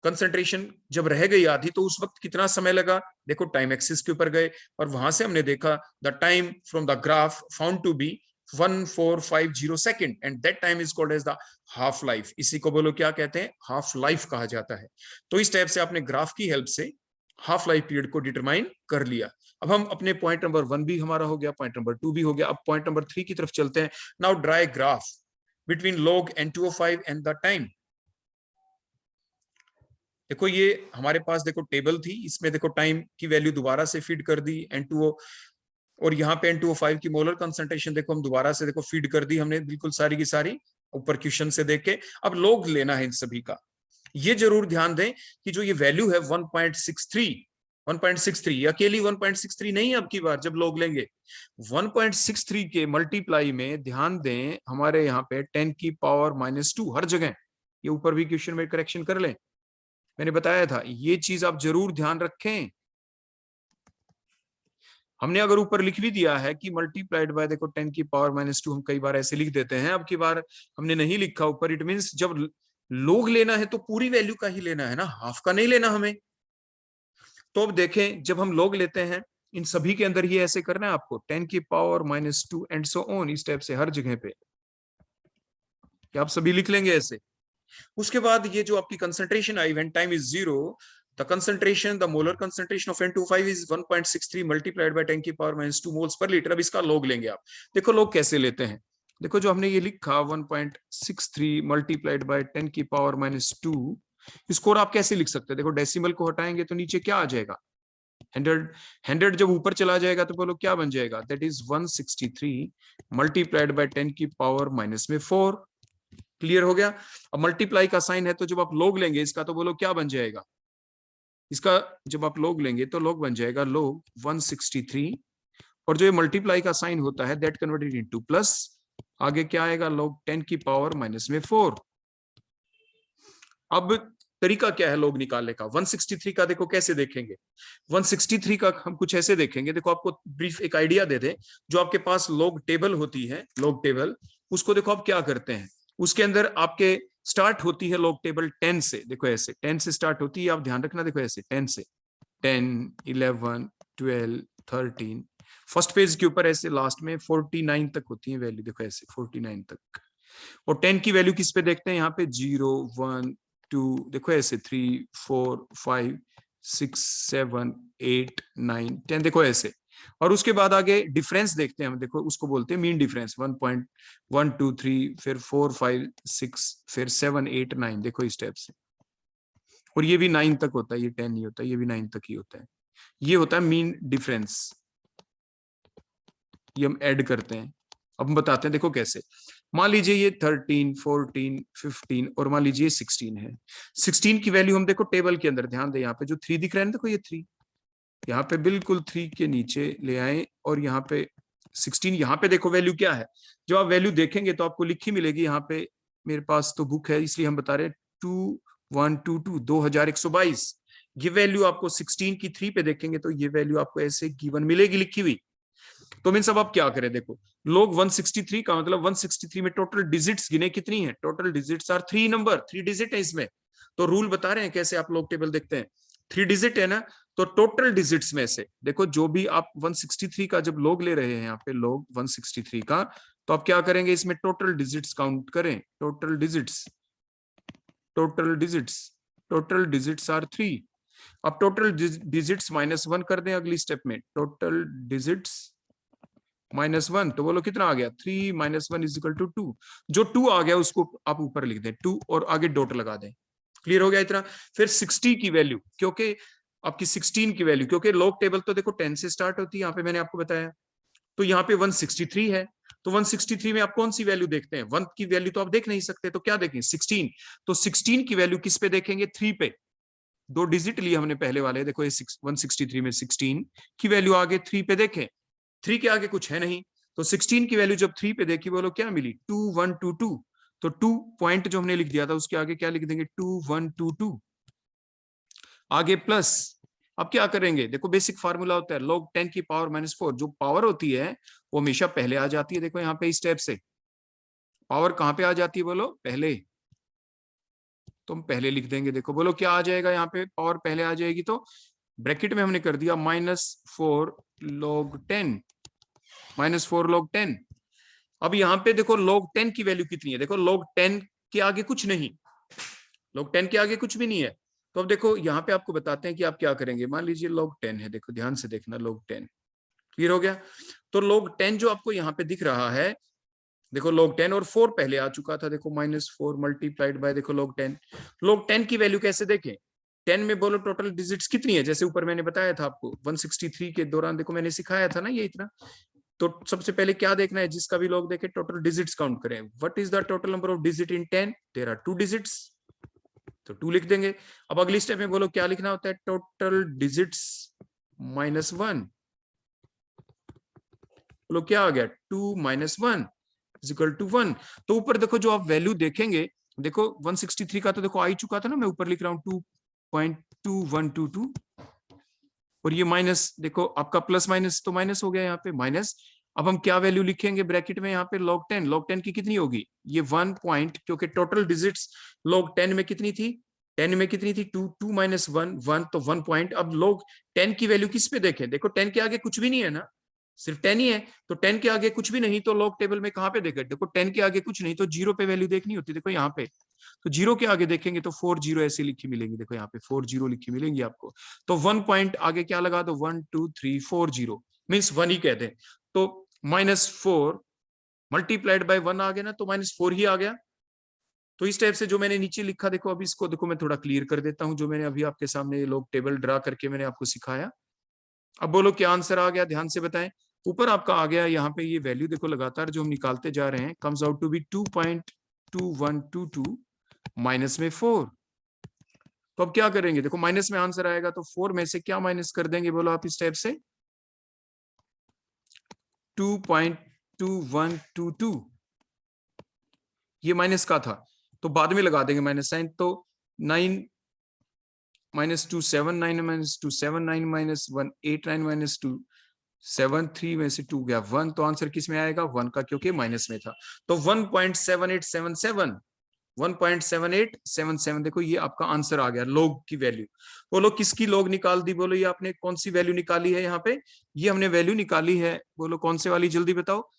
कंसंट्रेशन जब रह गई आधी, तो उस वक्त कितना समय लगा, देखो टाइम एक्सिस के ऊपर गए और वहां से हमने देखा the time from the graph found to be 1450 second, and that time is called as the half life. इसी को बोलो क्या कहते हैं, हाफ लाइफ कहा जाता है। तो इस टाइप से आपने ग्राफ की हेल्प से हाफ लाइफ पीरियड को डिटरमाइन कर लिया। अब हम अपने पॉइंट नंबर 1 भी हमारा हो गया, पॉइंट नंबर 2 भी हो गया, अब पॉइंट नंबर 3 की तरफ चलते हैं। Now dry graph between log N2O5 and the time. देखो ये हमारे पास देखो टेबल थी, इसमें देखो टाइम की वैल्यू दोबारा से फीड कर दी N2O, और यहाँ पे N2O5 की मोलर कंसंट्रेशन देखो हम दोबारा से देखो फीड कर दी हमने बिल्कुल सारी की सारी ऊपर क्वेश्चन से देख के। अब log लेना है इन सभी का। ये जरूर ध्यान दें कि जो ये वैल्यू है 1.63 अकेली 1.63 नहीं है। अब की बार जब लोग लेंगे 1.63 के मल्टीप्लाई में ध्यान दें हमारे यहाँ पे 10 की पावर -2 हर जगह। ये ऊपर भी क्वेश्चन में करेक्शन कर लें, मैंने बताया था ये चीज आप जरूर ध्यान रखें। हमने अगर ऊपर लिख भी दिया है कि मल्टीप्लाइड बाय देखो 10 की पावर -2, हम कई बार ऐसे लिख देते हैं, अब की बार हमने नहीं लिखा ऊपर। इट मींस जब लोग लेना है तो पूरी वैल्यू का ही लेना है ना, हाफ का नहीं लेना हमें। तो अब देखें जब हम लोग लेते हैं इन सभी के अंदर ये ऐसे करना है आपको 10 की पावर -2 एंड सो ऑन, इस टाइप से हर जगह पे क्या आप सभी लिख लेंगे ऐसे। उसके बाद ये जो आपकी concentration I when time is 0, the concentration, the molar concentration of N2O5 is 1.63 multiplied by 10 की पावर -2 मोल्स पर लीटर। अब इसका लोग लेंगे आप। देखो लोग कैसे लेते हैं, देखो जो हमने ये लिखा 1.63 मल्टीप्लाइड बाय 10 की पावर -2, इसको और आप कैसे लिख सकते हैं। देखो डेसिमल को हटाएंगे तो नीचे क्या आ जाएगा, 100 जब ऊपर चला जाएगा तो बोलो क्या बन जाएगा, दैट इज 163 मल्टीप्लाइड बाय 10 की पावर -4। क्लियर हो गया। अब मल्टीप्लाई का साइन है तो जब आप लोग लेंगे इसका तो बोलो क्या बन जाएगा, इसका जब आप लोग लेंगे तो लोग बन जाएगा लोग 163, और जो ये मल्टीप्लाई का साइन होता है दैट कन्वर्टेड इनटू प्लस, आगे क्या आएगा लोग 10 की पावर -4। अब तरीका क्या है लोग निकालने का। 163 का देखो कैसे देखेंगे, 163 का हम कुछ ऐसे देखेंगे। देखो आपको ब्रीफ एक आइडिया दे दे, जो आपके पास लॉग टेबल होती है, लॉग टेबल, उसको देखो आप क्या करते हैं, उसके अंदर आपके स्टार्ट होती है लॉग टेबल 10 से। देखो ऐसे 10 से स्टार्ट होती है, आप ध्यान रखना। देखो ऐसे 10 से 10, 11, 12, 13, फर्स्ट पेज के ऊपर ऐसे लास्ट में 49 तक होती है वैल्यू। देखो ऐसे 49 तक, और 10 की वैल्यू किस पे देखते हैं, यहाँ पे 0, 1, 2, देखो ऐसे 3, 4, 5, 6, 7, 8, 9, 10, देखो ऐसे। और उसके बाद आगे डिफरेंस देखते हैं हम, देखो उसको बोलते हैं मीन डिफरेंस, 1.123, फिर 4, 5, 6, फिर 7, 8, 9, देखो इस टाइप से। और ये भी 9 तक होता है, ये 10 नहीं होता, ये भी 9 तक ही होता है। ये होता है मीन डिफरेंस, ये हम ऐड करते हैं। अब हम बताते हैं देखो कैसे। मान लीजिए ये 13, 14, 15 और मान लीजिए 16 है। 16 की वैल्यू हम देखो टेबल के अंदर, ध्यान दें यहाँ पे जो 3 दिख रहा है ना, देखो ये 3 यहाँ पे बिल्कुल 3 के नीचे ले आए, और यहाँ पे 16, यहाँ पे देखो वैल्यू क्या है। जब आप वैल्यू देखेंगे तो आपको लिखी मिलेगी यहाँ पे, मेरे पास तो बुक है इसलिए हम बता रहे हैं 2122, 2122। ये वैल्यू आपको 16 की 3 पे देखेंगे तो ये वैल्यू आपको ऐसे गिवन मिलेगी लिखी हुई। तो मीन सब आप क्या करें, देखो लोग 163 का मतलब 163 में टोटल डिजिट्स गिने कितनी है, total digits are 3 number, 3 digit है इसमें। तो रूल बता रहे हैं कैसे आप लोग टेबल देखते हैं, 3 डिजिट है ना, तो टोटल डिजिट्स में से देखो जो भी आप 163 का जब लोग ले रहे हैं यहाँ पे लोग 163 का, तो आप क्या करेंगे इसमें टोटल डिजिट्स काउंट करें, total digits, total digits, total digits are 3। अब टोटल डिजिट्स -1 कर दें अगली स्टेप में, टोटल डिजिट्स -1, तो बोलो कितना आ गया, 3 - 1 = 2। जो 2 आ गया उसको आप ऊपर लिख दें 2 और आगे डॉट लगा दें। क्लियर हो गया इतना। फिर 60 की वैल्यू, क्योंकि आपकी 16 की वैल्यू, क्योंकि लॉग टेबल तो देखो 10 से स्टार्ट होती है, यहाँ पे मैंने आपको बताया, तो यहाँ पे 163 है, तो 163 में आप कौन सी वैल्यू देखते हैं, 1 की वैल्यू तो आप देख नहीं सकते, तो क्या देखें 16। तो 16 की वैल्यू किस पे देखेंगे, 3 पे। 2 डिजिट लिए हमने पहले वाले, देखो ये 163 में 16 की वैल्यू आगे 3 पे देखें, 3 के आगे कुछ है नहीं, तो 16 की वैल्यू जब 3 पे देखी बोलो क्या मिली, 2122। तो 2 पॉइंट जो हमने लिख दिया था उसके आगे क्या लिख देंगे, 2122, आगे प्लस। अब क्या करेंगे, देखो बेसिक फार्मूला होता है log 10 की पावर -4, जो पावर होती है वो हमेशा पहले आ जाती है। देखो यहाँ पे इस स्टेप से पावर कहां पे आ जाती है, बोलो पहले, तो हम पहले लिख देंगे। देखो बोलो क्या आ जाएगा, यहाँ पे पावर पहले आ जाएगी तो ब्रैकेट में हमने कर दिया -4 log 10, -4 log 10। अब यहाँ पे देखो log 10 की वैल्यू कितनी है, देखो log 10 के आगे कुछ नहीं, log 10 के आगे कुछ भी नहीं है। तो अब देखो यहाँ पे आपको बताते हैं कि आप क्या करेंगे। मान लीजिए log 10 है, देखो ध्यान से देखना, log 10 क्लियर हो गया। तो log 10 जो आपको यहाँ पे दिख रहा है, देखो log 10 और 4 पहले आ चुका था, देखो -4 मल्टीप्लाइड बाय देखो log 10 की वैल्यू कैसे देखें। 10 में बोलो टोटल डिजिट्स कितनी है, जैसे ऊपर मैंने बताया था आपको 163 के दौरान, देखो मैंने सिखाया था ना ये इतना। तो सबसे पहले क्या देखना है, जिसका भी log देखे टोटल डिजिट्स काउंट करें। What is the total number of digit in 10? There are 2 digits, तो 2 लिख देंगे। अब अगली स्टेप में बोलो क्या लिखना होता है, टोटल डिजिट्स -1। बोलो क्या आ गया, 2 - 1 इज इक्वल टू 1। तो ऊपर देखो जो आप वैल्यू देखेंगे, देखो 163 का तो देखो आ ही चुका था ना, मैं ऊपर लिख रहा हूँ 2.2122, और ये माइनस देखो आपका प्लस माइनस तो माइनस हो गया यहाँ पे माइनस। अब हम क्या वैल्यू लिखेंगे ब्रैकेट में यहाँ पे, log 10 की कितनी होगी, ये 1 पॉइंट, क्योंकि टोटल डिजिट्स log 10 में कितनी थी, 10 में कितनी थी 2, 2 - 1 1, तो 1 पॉइंट। अब log 10 की वैल्यू किस पे देखें, देखो 10 के आगे कुछ भी नहीं है ना, सिर्फ 10 ही है, तो 10 के आगे कुछ भी नहीं, तो log टेबल में कहाँ पे देखें, देखो 10 के आगे कुछ नहीं तो जीरो पे वैल्यू देखनी होती है, देखो यहाँ पे। तो जीरो के आगे देखेंगे तो 4 जीरो ऐसी लिखी मिलेंगी, देखो यहाँ पे 4 जीरो लिखी मिलेंगी आपको। तो 1 पॉइंट आगे क्या लगा दो, 1 2 3 4 जीरो, मीन्स 1 ही कहते हैं। तो -4 मल्टीप्लाइड बाय 1 आ गया ना, तो -4 ही आ गया। तो इस टाइप से जो मैंने नीचे लिखा, देखो अभी इसको देखो मैं थोड़ा क्लियर कर देता हूं, जो मैंने अभी आपके सामने log टेबल ड्रा करके मैंने आपको सिखाया। अब बोलो क्या आंसर आ गया, ध्यान से बताएं। ऊपर आपका आ गया, यहाँ पे ये वैल्यू देखो लगातार जो हम निकालते जा रहे हैं, comes out to be 2.2122 minus में 4। तो अब क्या करेंगे, देखो माइनस में आंसर आएगा तो 4 में से क्या माइनस कर देंगे, बोलो आप इस टाइप से 2.2122, ये माइनस का था तो बाद में लगा देंगे माइनस साइन। तो 9 -2 7 9 -2 7 9 -1 8 9 -2 7 3 में से 2 गया 1, तो आंसर किस में आएगा 1 का, क्योंकि माइनस में था। तो 1.7877 1.7877 देखो ये आपका आंसर आ गया, log की वैल्यू। बोलो किसकी log निकाल दी, बोलो ये आपने कौन सी वैल्यू निकाली है, यहाँ पे ये हमने वैल्यू निकाली है, बोलो कौन से वाली, जल्दी बताओ।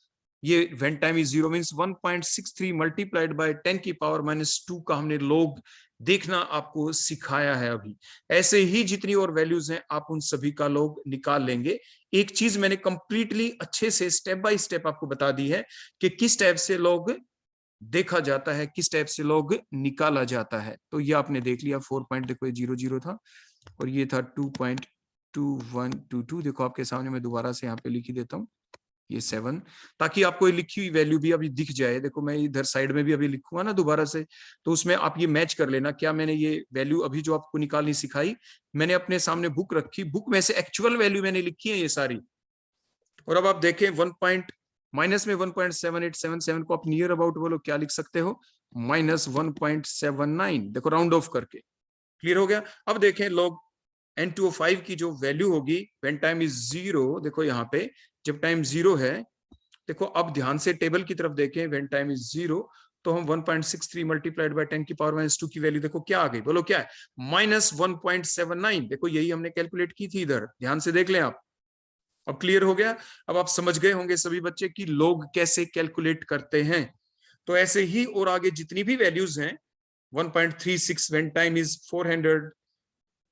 ये when time is 0 means 1.63 multiplied by 10 की पावर -2 का हमने log देखना आपको सिखाया है अभी। ऐसे ही जितनी और वैल्यूज हैं आप उन सभी का log निकाल लेंगे। एक चीज मैंने कंप्लीटली अच्छे से स्टेप बाय स्टेप आपको बता दी है कि किस टाइप से log देखा जाता है, किस टाइप से log निकाला जाता है। तो ये आपने देख लिया, 4 पॉइंट देखो ये 0 0 था और ये था 2.2122, देखो आपके सामने मैं दोबारा से यहाँ पे लिख ही देता हूँ ये 7, ताकि आपको ये लिखी हुई वैल्यू भी अभी दिख जाए। देखो मैं इधर साइड में भी अभी लिखूंगा ना दोबारा से, तो उसमें आप ये मैच कर लेना, क्या मैंने ये वैल्यू अभी जो आपको निकालनी सिखाई, मैंने अपने सामने बुक रखी, बुक में से एक्चुअल वैल्यू मैंने लिखी है ये सारी। और अब आप देखें माइनस में 1.7877 को आप नियर अबाउट बोलो क्या लिख सकते हो, -1.79, देखो राउंड ऑफ करके। क्लियर हो गया। अब देखें log N2O5 की जो वैल्यू होगी व्हेन टाइम इज 0, देखो यहाँ पे जब टाइम 0 है, देखो अब ध्यान से टेबल की तरफ देखें, व्हेन टाइम इज 0 तो हम 1.63 मल्टीप्लाइड बाय 10 की पावर -2 की वैल्यू देखो क्या आ गई, बोलो क्या है, -1.79, देखो यही हमने कैलकुलेट की थी इधर, ध्यान से देख लें आप। अब क्लियर हो गया। अब आप समझ गए होंगे सभी बच्चे कि लोग कैसे कैलकुलेट करते हैं। तो ऐसे ही और आगे जितनी भी वैल्यूज हैं, 1.36 व्हेन टाइम इज 400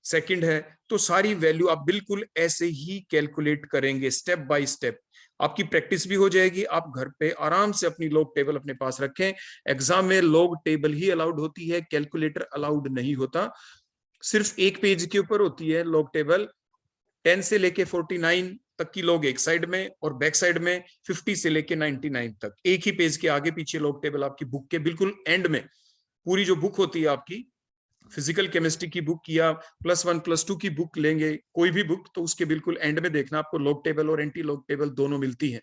सेकंड है, तो सारी वैल्यू आप बिल्कुल ऐसे ही कैलकुलेट करेंगे स्टेप बाय स्टेप। आपकी प्रैक्टिस भी हो जाएगी, आप घर पे आराम से अपनी log टेबल अपने पास रखें। एग्जाम में log टेबल ही अलाउड होती है, कैलकुलेटर अलाउड नहीं होता। सिर्फ एक पेज के ऊपर होती है log टेबल, 10 से लेके 49 तक की log एक साइड में और बैक साइड में 50 से लेके 99 तक, एक ही पेज के आगे पीछे log टेबल आपकी बुक के बिल्कुल एंड में। पूरी जो बुक होती है आपकी फिजिकल केमिस्ट्री की बुक या +1 +2 की बुक लेंगे, कोई भी बुक, तो उसके बिल्कुल एंड में देखना आपको log टेबल और एंटी log टेबल दोनों मिलती है।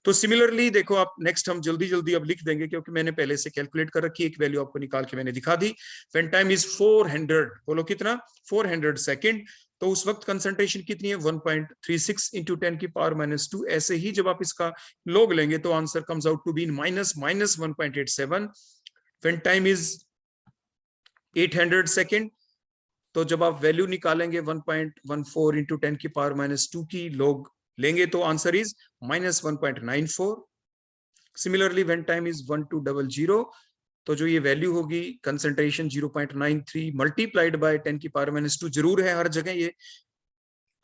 तो सिमिलरली देखो आप नेक्स्ट हम जल्दी जल्दी अब लिख देंगे, क्योंकि मैंने पहले से कैलकुलेट कर रखी, एक वैल्यू आपको निकाल के मैंने दिखा दी। व्हेन टाइम इज 400, बोलो कितना 400 सेकंड, तो उस वक्त कंसंट्रेशन कितनी है 1.36 इंटू 10 की पावर -2। ऐसे ही जब आप इसका log लेंगे तो answer comes out to be -1.87। When time is 800 second, तो जब आप वैल्यू निकालेंगे 1.14 इंटू 10 की पावर -2 की log लेंगे तो answer is -1.94। Similarly when time is 1200, तो जो ये वैल्यू होगी कंसंट्रेशन 0.93 मल्टीप्लाइड बाय 10 की पावर -2 जरूर है हर जगह, ये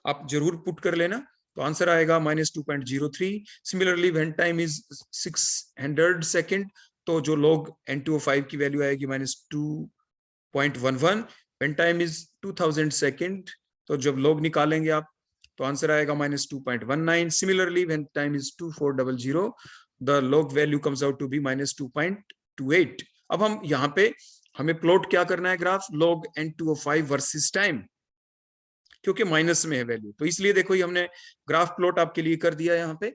आप जरूर पुट कर लेना, तो आंसर आएगा -2.03। Similarly when time is 600 second, तो जो log N2O5 की वैल्यू आएगी -2.11। व्हेन टाइम इज 2000 सेकंड, तो जब log निकालेंगे आप तो आंसर आएगा -2.19। Similarly when time is 2400, the log value comes out to be -2.28। अब हम यहाँ पे हमें प्लॉट क्या करना है, graph log N2O5 versus time, क्योंकि माइनस में है वैल्यू, तो इसलिए देखो ये हमने ग्राफ प्लॉट आपके लिए कर दिया यहाँ पे।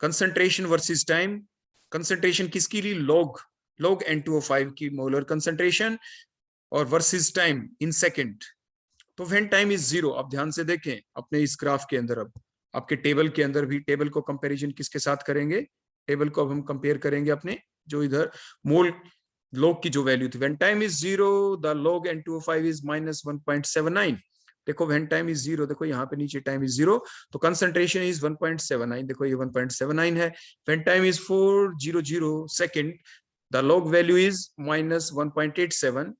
कंसंट्रेशन वर्सेस टाइम, कंसंट्रेशन किसकी ली, log N2O5 की मोलर कंसंट्रेशन, और वर्सेस टाइम इन सेकंड। तो व्हेन टाइम इज 0, आप ध्यान से देखें अपने इस ग्राफ के अंदर, अब आपके टेबल के अंदर भी, टेबल को कंपैरिजन किसके साथ करेंगे, टेबल को अब हम कंपेयर करेंगे अपने जो इधर मोल log की जो वैल्यू थी। When time is 0, the log N2O5 is -1.79। देखो व्हेन टाइम इज 0, देखो यहाँ पे नीचे टाइम इज 0, तो कंसंट्रेशन इज 1.79, देखो ये 1.79 है। When time is 400 second, the log value is -1.87,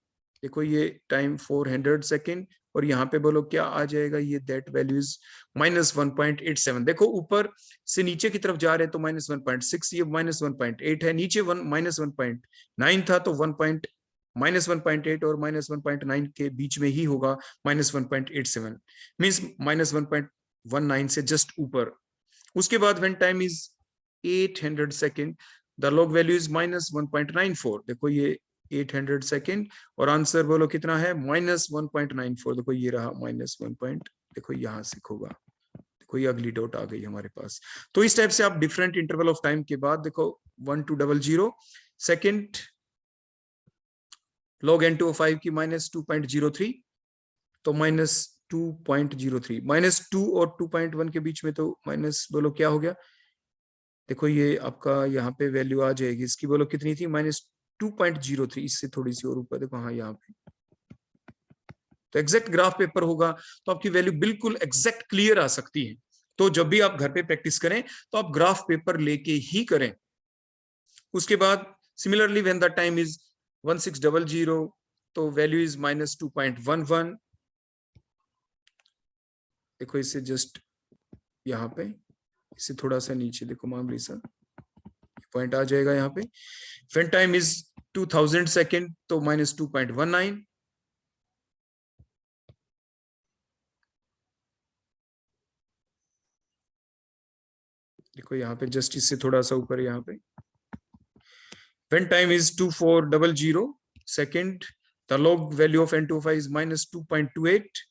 देखो ये टाइम 400 सेकंड, और यहाँ पे बोलो क्या आ जाएगा, ये दैट वैल्यू इज -1.87। देखो ऊपर से नीचे की तरफ जा रहे हैं तो -1.6, ये -1.8 है, नीचे -1.9 था, तो -1.8 और -1.9 के बीच में ही होगा -1.87, मींस -1.19 से जस्ट ऊपर। उसके बाद when time is 800 second, the log value is -1.94, देखो ये 800 सेकंड, और आंसर बोलो कितना है, -1.94, देखो ये रहा -1. देखो यहां से होगा, देखो ये अगली डॉट आ गई हमारे पास। तो इस टाइप से आप डिफरेंट इंटरवल ऑफ टाइम के बाद देखो 1200 सेकंड, log N2O5 की -2.03, तो -2.03, -2 और 2.1 के बीच में तो माइनस बोलो क्या हो गया, देखो ये आपका यहाँ पे वैल्यू आ जाएगी इसकी, बोलो कितनी थी, -2.03, इससे थोड़ी सी और ऊपर, देखो हाँ यहाँ पे, तो एग्जैक्ट ग्राफ पेपर होगा तो आपकी वैल्यू बिल्कुल एग्जैक्ट क्लियर आ सकती है। तो जब भी आप घर पे प्रैक्टिस करें तो आप ग्राफ पेपर लेके ही करें। उसके बाद similarly when the time is 1600, तो वैल्यू इज -2.11, देखो इसे जस्ट यहाँ पे, इसे थोड़ा सा नीचे देखो मामूली सा पॉइंट आ जाएगा यहाँ पे। व्हेन टाइम इज 2000 सेकंड, तो -2.19, देखो यहाँ पे जस्ट इससे थोड़ा सा ऊपर यहाँ पे। When time is 2400 second, the log value of N2O5 is -2.28,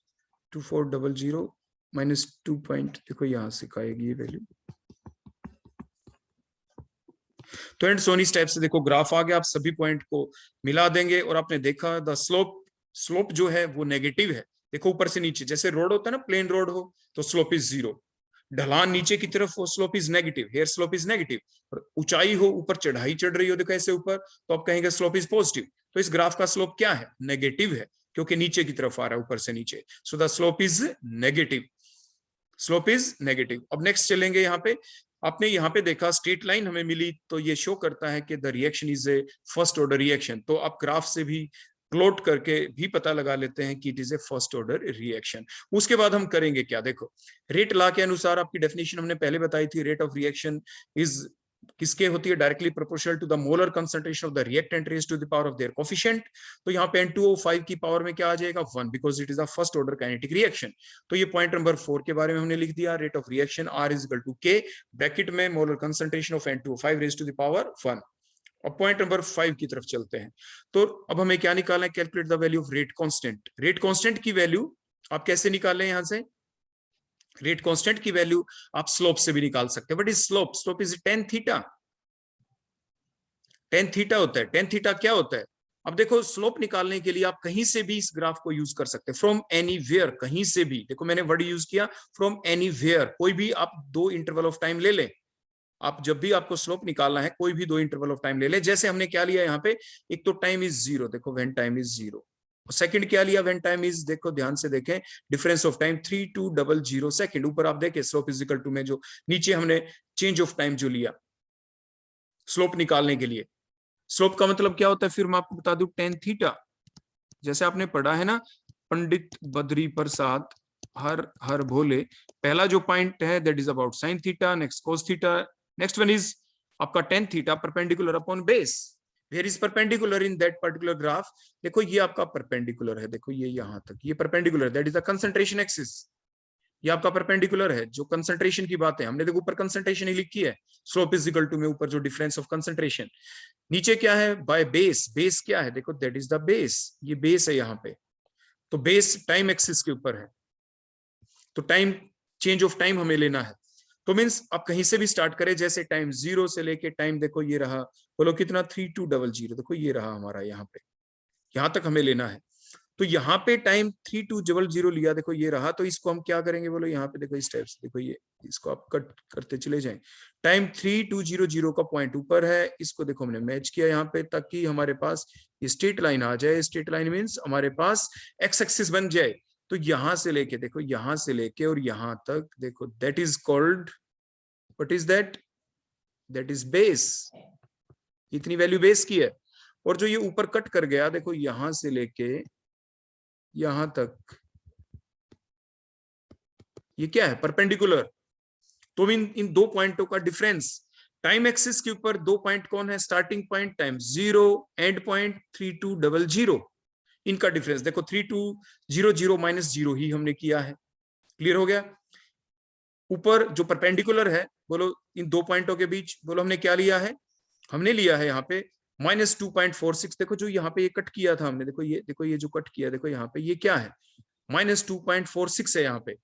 2400 -2. देखो यहाँ से आएगी ये वैल्यू। तो एंड सोनी स्टेप से देखो ग्राफ आ गया, आप सभी पॉइंट को मिला देंगे, और आपने देखा द स्लोप जो है वो नेगेटिव है। देखो ऊपर से नीचे, जैसे रोड होता है ना, प्लेन रोड हो तो स्लोप इज 0, ढलान नीचे की तरफ हो slope is negative, here slope is negative, और ऊंचाई हो, ऊपर चढ़ाई चढ़ रही हो देखो ऐसे ऊपर, तो आप कहेंगे स्लोप इज पॉजिटिव। तो इस ग्राफ का स्लोप क्या है, नेगेटिव है, क्योंकि नीचे की तरफ आ रहा है ऊपर से नीचे, so the slope is negative, slope is negative. अब नेक्स्ट चलेंगे यहाँ पे, आपने यहाँ पे देखा स्ट्रेट लाइन हमें मिली, तो ये शो करता है कि the reaction is a first order reaction. तो आप ग्राफ से भी प्लॉट करके भी पता लगा लेते हैं कि it is a first order reaction. उसके बाद हम करेंगे क्या, देखो रेट लॉ के अनुसार आपकी डेफिनेशन हमने पहले बताई थी, रेट ऑफ रिएक्शन इज किसके होती है, directly proportional to the molar concentration of the reactant raised to the power of their coefficient. तो यहाँ पे N2O5 की पावर में क्या आ जाएगा, 1, because it is a first order kinetic reaction. तो ये पॉइंट नंबर 4 के बारे में हमने लिख दिया, rate of reaction R is equal to K, bracket में molar concentration of N2O5 raised to the power 1। अब पॉइंट नंबर 5 की तरफ चलते हैं। तो अब हमें क्या निकालना है, calculate the value of rate constant. Rate constant की वैल्यू आप कैसे निकाल लें, यहां से रेट कांस्टेंट की वैल्यू आप स्लोप से भी निकाल सकते हैं। What is slope, slope is tan theta, tan theta होता है। tan थीटा क्या होता है, अब देखो स्लोप निकालने के लिए आप कहीं से भी इस ग्राफ को यूज कर सकते हैं, फ्रॉम एनीवेयर, कहीं से भी। देखो मैंने वर्ड यूज किया फ्रॉम एनीवेयर, कोई भी आप 2 इंटरवल ऑफ टाइम ले लें, आप जब भी आपको स्लोप निकालना है कोई भी 2 इंटरवल ऑफ टाइम ले लें। जैसे हमने क्या लिया यहाँ पे, एक तो टाइम इज 0, देखो व्हेन टाइम इज 0, सेकंड क्या लिया, व्हेन टाइम इज, देखो ध्यान से देखें डिफरेंस ऑफ टाइम 3200 सेकंड। ऊपर आप देखें स्लोप इज इक्वल टू में जो नीचे हमने चेंज ऑफ टाइम जो लिया स्लोप निकालने के लिए, स्लोप का मतलब क्या होता है, फिर मैं आपको बता दूं, टेन थीटा। जैसे आपने पढ़ा है ना, पंडित बद्री प्रसाद हर हर भोले, पहला जो पॉइंट है that is about sine theta, next cos theta, next one is आपका tan theta perpendicular upon base, where is perpendicular in that particular graph. देखो ये आपका परपेंडिकुलर है, देखो ये यहां तक ये perpendicular, that is the concentration axis. ये आपका परपेंडिकुलर है, जो कंसंट्रेशन की बात है हमने देखो ऊपर कंसंट्रेशन ही लिखी है, स्लोप इज इक्वल टू में ऊपर जो डिफरेंस ऑफ कंसंट्रेशन, नीचे क्या है बाय बेस, बेस क्या है देखो दैट इज द बेस, ये बेस है यहाँ पे, तो बेस टाइम एक्सिस के ऊपर है, तो टाइम चेंज ऑफ टाइम हमें लेना है। तो मीन्स आप कहीं से भी स्टार्ट करें, जैसे टाइम 0 से लेके टाइम देखो ये रहा, बोलो कितना 3200, देखो ये रहा हमारा यहाँ पे, यहाँ तक हमें लेना है। तो यहाँ पे टाइम 3200 लिया, देखो ये रहा, तो इसको हम क्या करेंगे बोलो, यहाँ पे देखो इस टाइप से, देखो ये इसको आप कट करते चले जाएं। टाइम 3200 का पॉइंट ऊपर है, इसको देखो हमने मैच किया यहाँ पे, ताकि हमारे पास स्ट्रेट लाइन आ जाए। स्ट्रेट लाइन मीन्स हमारे पास एक्स एक्सिस बन जाए। तो यहां से लेके देखो, यहां से लेके और यहां तक देखो, that is called, what is that, that is base. इतनी वैल्यू बेस की है। और जो ये ऊपर कट कर गया देखो, यहां से लेके यहां तक, ये क्या है, परपेंडिकुलर। तो इन दो पॉइंटों का डिफरेंस, टाइम एक्सिस के ऊपर दो पॉइंट कौन है, starting point time 0, and point 3200, इनका डिफरेंस देखो 3200 माइनस 0 ही हमने किया है। क्लियर हो गया। ऊपर जो परपेंडिकुलर है, बोलो इन दो पॉइंटों के बीच, बोलो हमने क्या लिया है, हमने लिया है यहाँ पे -2.46। देखो जो यहाँ पे ये कट किया था हमने, देखो ये जो कट किया, देखो यहाँ पे ये क्या है, -2.46 है यहाँ पे।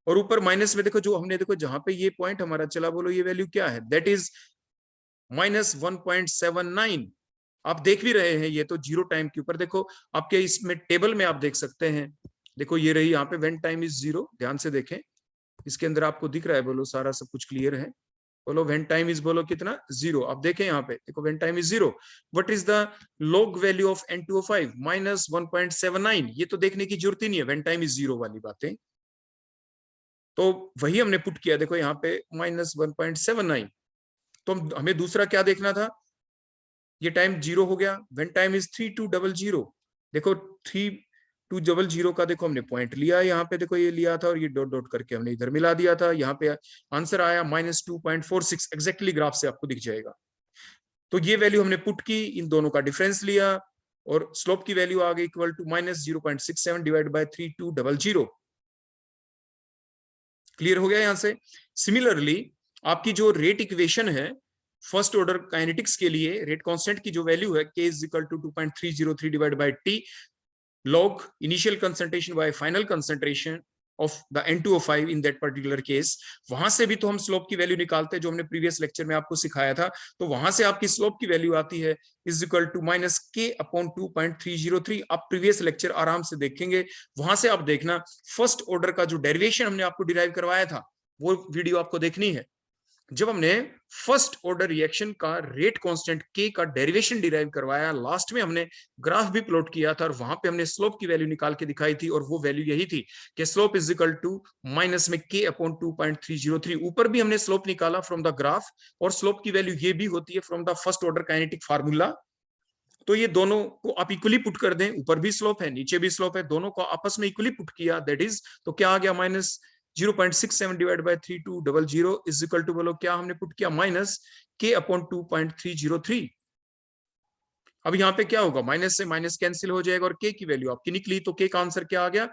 और ऊपर माइनस में देखो जो हमने, देखो जहां पे ये पॉइंट हमारा चला, बोलो ये वैल्यू क्या है, दैट इज -1.79। आप देख भी रहे हैं, ये तो जीरो टाइम के ऊपर देखो, आपके इसमें टेबल में आप देख सकते हैं, देखो ये रही यहाँ पे व्हेन टाइम इज 0, ध्यान से देखें, इसके अंदर आपको दिख रहा है, बोलो सारा सब कुछ क्लियर है, बोलो व्हेन टाइम इज, बोलो कितना 0, आप देखें यहाँ पे देखो when time is 0, what is the log value of N2O5, -1.79। ये तो देखने की जरूरत ही नहीं है, व्हेन टाइम इज 0 वाली बातें, तो वही हमने पुट किया, देखो यहाँ पे -1.79। तो हमें दूसरा क्या देखना था, ये टाइम 0 हो गया, व्हेन टाइम इज 3200, देखो 3200 का देखो हमने पॉइंट लिया है यहाँ पे, देखो ये लिया था और ये डॉट डॉट करके हमने इधर मिला दिया था, यहाँ पे आंसर आया -2.46, एग्जैक्टली ग्राफ से आपको दिख जाएगा। तो ये वैल्यू हमने पुट की, इन दोनों का डिफरेंस लिया, और स्लोप की वैल्यू आ गई equal to -0.67 divide by 3200। Clear हो गया यहां से। सिमिलरली आपकी जो रेट इक्वेशन है फर्स्ट ऑर्डर काइनेटिक्स के लिए, रेट कांस्टेंट की जो वैल्यू है k is equal to 2.303 divide by t log initial concentration by final concentration of the N2O5 in that particular case। वहां से भी तो हम स्लोप की वैल्यू निकालते हैं, जो हमने प्रीवियस लेक्चर में आपको सिखाया था। तो वहां से आपकी स्लोप की वैल्यू आती है इज इक्वल टू -k/2.303। आप प्रीवियस लेक्चर आराम से देखेंगे, वहां से आप देखना फर्स्ट ऑर्डर का जो डेरिवेशन हमने आपको डिराइव करवाया था, वो वीडियो आपको देखनी है। जब हमने फर्स्ट ऑर्डर रिएक्शन का रेट कांस्टेंट k का डेरिवेशन डिराइव करवाया, लास्ट में हमने ग्राफ भी प्लॉट किया था, और वहां पे हमने स्लोप की वैल्यू निकाल के दिखाई थी, और वो वैल्यू यही थी कि slope is equal to minus में k/2.303। ऊपर भी हमने स्लोप निकाला फ्रॉम द ग्राफ, और स्लोप की वैल्यू ये भी होती है from the first order kinetic formula. तो ये दोनों को आप इक्वली पुट कर दें, ऊपर भी स्लोप है नीचे भी स्लोप है, दोनों को आपस में इक्वली पुट किया, दैट इज, तो क्या आ गया, -0.67 divide by 3200 is equal to, बोलो क्या हमने पुट किया, -k/2.303। अब यहाँ पे क्या होगा, माइनस से माइनस कैंसिल हो जाएगा, और k की वैल्यू आपकी निकली, तो k का आंसर क्या आ गया,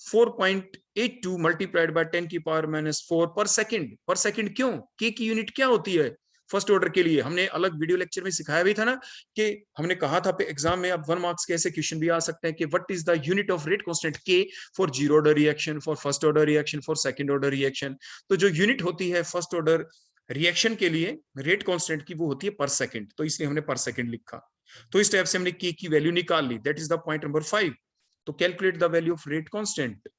4.82 मल्टीप्लाइड बाय 10⁻⁴ पर सेकंड। पर सेकंड क्यों, k की यूनिट क्या होती है फर्स्ट ऑर्डर के लिए, हमने अलग वीडियो लेक्चर में सिखाया भी था ना, कि हमने कहा था एग्जाम में अब 1 मार्क्स के ऐसे क्वेश्चन भी आ सकते हैं कि what is the unit of rate constant k for zero order reaction, for first order reaction, for second order reaction. तो जो यूनिट होती है फर्स्ट ऑर्डर रिएक्शन के लिए रेट कांस्टेंट की, वो होती है पर सेकंड, तो इसलिए हमने पर सेकंड लिखा। तो इस टाइप से हमने k की वैल्यू निकाल ली, that is the point number 5। तो calculate the value of rate constant.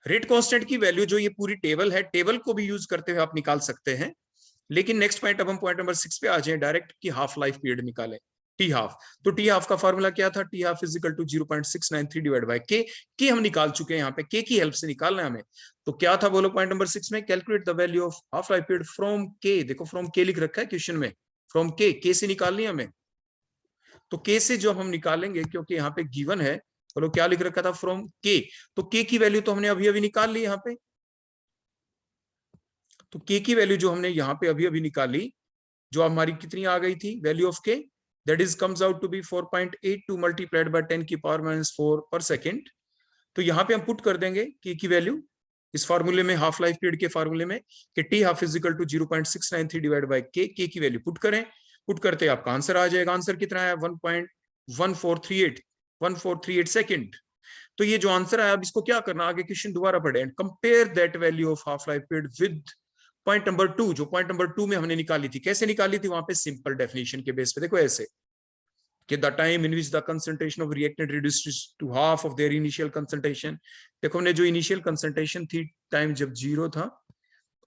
Rate constant की वैल्यू जो ये पूरी टेबल है, टेबल को भी यूज करते हुए आप निकाल सकते हैं, लेकिन नेक्स्ट पॉइंट, अब हम पॉइंट नंबर 6 पे आ जाएं डायरेक्ट, की हाफ लाइफ पीरियड निकालें, टी हाफ। तो टी हाफ का फॉर्मूला क्या था, T half is equal to 0.693 divide by K हम निकाल चुके हैं, यहाँ पे के की हेल्प से निकालना है हमें। तो क्या था बोलो पॉइंट नंबर 6 में, calculate the value of half life period from के, देखो फ्रॉम के लिख रखा है क्वेश्चन में, फ्रॉम के से निकालनी है हमें। तो के से जो हम निकालेंगे, क्योंकि यहाँ पे गिवन है, बोलो क्या लिख रखा था, फ्रॉम के, तो के की वैल्यू तो हमने अभी अभी निकाल ली यहाँ पे। तो के की वैल्यू जो हमने यहाँ पे अभी अभी निकाली, जो हमारी कितनी आ गई थी, value of K, that is comes out to be 4.82 multiplied by 10 की पावर -4 पर सेकेंड। तो यहाँ पे हम पुट कर देंगे के की वैल्यू इस फार्मूले में, हाफ लाइफ पीरियड के फार्मूले में, कि T half is equal to 0.693 divide by K की वैल्यू पुट करें। पुट करते आपका आंसर आ जाएगा। आंसर कितना है, 1.1438 सेकेंड। तो ये जो आंसर है, अब इसको क्या करना, आगे क्वेश्चन दोबारा पढ़े, and compare that value of half life period with point number 2, जो पॉइंट नंबर 2 में हमने निकाली थी। कैसे निकाली थी, वहां पे सिंपल डेफिनेशन के बेस पे, देखो ऐसे कि the time in which the concentration of reactant reduced to half of their initial concentration. देखो हमने जो इनिशियल कंसंट्रेशन थी टाइम जब 0 था,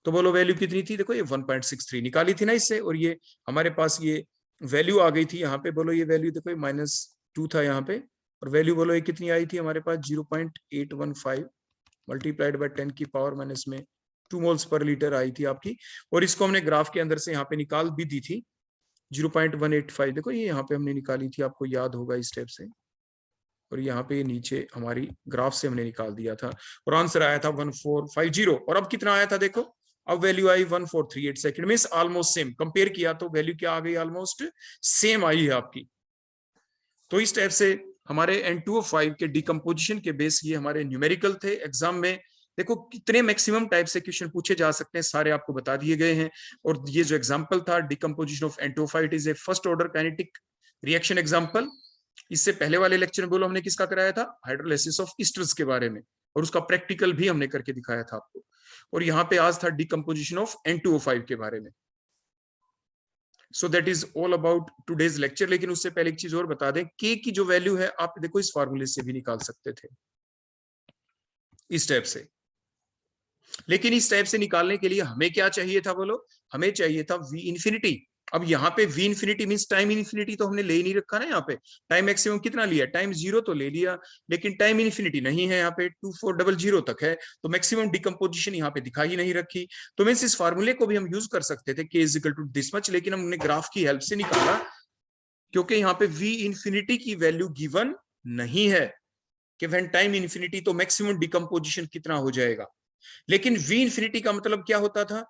तो बोलो वैल्यू कितनी थी, देखो ये 1.63 निकाली थी ना इससे, और ये हमारे पास ये वैल्यू आ गई थी यहाँ पे, बोलो ये वैल्यू देखो -2 था यहाँ पे, और वैल्यू बोलो ये कितनी आई थी हमारे पास, 0.815 मल्टीप्लाइड बाय 10 की पावर -2 मोल्स पर लीटर आई थी आपकी। और इसको हमने ग्राफ के अंदर से यहाँ पे निकाल भी दी थी 0.185, देखो ये यहाँ पे हमने निकाली थी, आपको याद होगा इस स्टेप से, और यहाँ पे नीचे हमारी ग्राफ से हमने निकाल दिया था, और आंसर आया था 1450। और अब कितना आया था देखो, अब वैल्यू आई 1438 second, means almost same. Compare किया तो वैल्यू क्या आ गई, ऑलमोस्ट सेम आई है आपकी। तो इस टाइप से हमारे N2O5 के डिकम्पोजिशन के बेस ये हमारे न्यूमेरिकल थे। एग्जाम में देखो कितने मैक्सिमम टाइप से क्वेश्चन पूछे जा सकते हैं, सारे आपको बता दिए गए हैं। और ये जो एग्जांपल था decomposition of N2O5, it is a first order kinetic reaction example. इससे पहले वाले लेक्चर में बोलो हमने किसका कराया था, हाइड्रोलाइसिस ऑफ ईस्टर्स के बारे में, और उसका प्रैक्टिकल भी हमने करके दिखाया था आपको। और यहाँ पे आज था डिकम्पोजिशन ऑफ N2O5 के बारे में। सो that is all about today's lecture. लेकिन उससे पहले एक चीज और बता दें, के की जो वैल्यू है आप देखो इस फार्मूले से भी निकाल सकते थे, इस टाइप से। लेकिन इस टाइप से निकालने के लिए हमें क्या चाहिए था, बोलो हमें चाहिए था वी इंफिनिटी। अब यहाँ पे we infinity means time infinity तो हमने ले ही नहीं रखा ना, यहाँ पे टाइम मैक्सिमम कितना लिया, टाइम 0 तो ले लिया, लेकिन टाइम इंफिनिटी नहीं है, यहाँ पे 2400 तक है, तो मैक्सिमम डिकम्पोजिशन यहाँ पे दिखा ही नहीं रखी। तो मींस इस फार्मूले को भी हम यूज कर सकते थे, K is equal to this much, लेकिन हमने ग्राफ की हेल्प से निकाला, क्योंकि यहाँ पे वी इंफिनिटी की वैल्यू गिवन नहीं है कि व्हेन टाइम इंफिनिटी तो मैक्सिमम डिकम्पोजिशन कितना हो जाएगा। लेकिन वी इंफिनिटी का मतलब क्या होता था,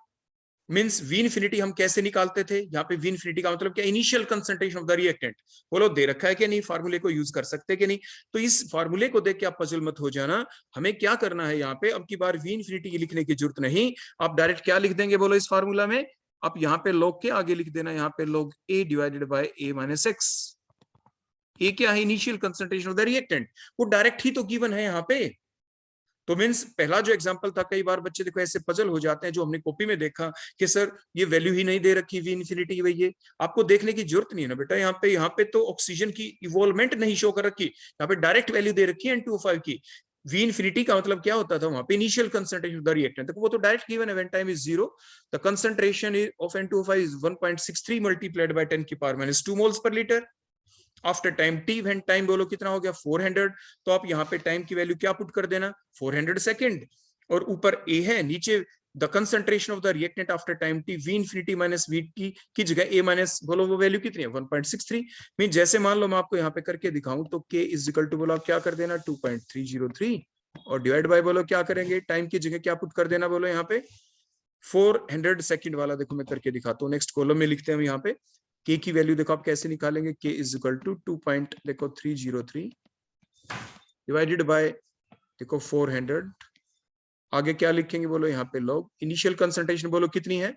मींस वी इंफिनिटी हम कैसे निकालते थे, यहाँ पे वी इंफिनिटी का मतलब क्या, initial concentration of the reactant. बोलो दे रखा है कि नहीं, फार्मूले को यूज कर सकते कि नहीं। तो इस फार्मूले को देख के आप पजल मत हो जाना, हमें क्या करना है यहाँ पे, अब की बार वी इंफिनिटी लिखने की जरूरत नहीं, आप डायरेक्ट क्या लिख देंगे, बोलो इस फार्मूला में आप यहाँ पे लॉग के आगे लिख देना, यहाँ पे log a divided by a minus x. A क्या है, initial concentration of the reactant, वो डायरेक्ट ही तो गिवन है यहाँ पे। तो मीन्स पहला जो एग्जांपल था, कई बार बच्चे देखो ऐसे पजल हो जाते हैं, जो हमने कॉपी में देखा कि सर ये वैल्यू ही नहीं दे रखी वी इन्फिनिटी, वही है, आपको देखने की जरूरत नहीं है ना बेटा, यहाँ पे तो ऑक्सीजन की इवॉल्वमेंट नहीं शो कर रखी, यहाँ पे डायरेक्ट वैल्यू दे रखी है N2O5 की। वी इन्फिनिटी का मतलब क्या होता था, वहां पे initial concentration of the reactant, वो तो डायरेक्ट गिवन है, when time is 0 the concentration of N2O5 is 1.63 multiplied by 10 की power -2 moles per litre after time T, when time बोलो कितना हो गया 400, तो आप यहाँ पे टाइम की वैल्यू क्या पुट कर देना 400 सेकेंड, और ऊपर ए है, नीचे the concentration of the reactant after time T V infinity minus we T की जगह ए माइनस बोलो वो वैल्यू कितनी है 1.63। मीन जैसे मान लो मैं आपको यहाँ पे करके दिखाऊं, तो के इज इक्वल टू बोलो आप क्या कर देना 2.303, और डिवाइड बाय बोलो क्या करेंगे, टाइम की जगह क्या पुट कर देना, बोलो यहाँ पे 400 सेकेंड वाला, देखो मैं करके दिखाता हूँ, नेक्स्ट कॉलम में लिखते हैं हम यहाँ पे के की वैल्यू, देखो आप कैसे निकालेंगे, K is equal to 2.303 divided by देखो 400, आगे क्या लिखेंगे बोलो यहाँ पे लॉग इनिशियल कंसंट्रेशन बोलो कितनी है,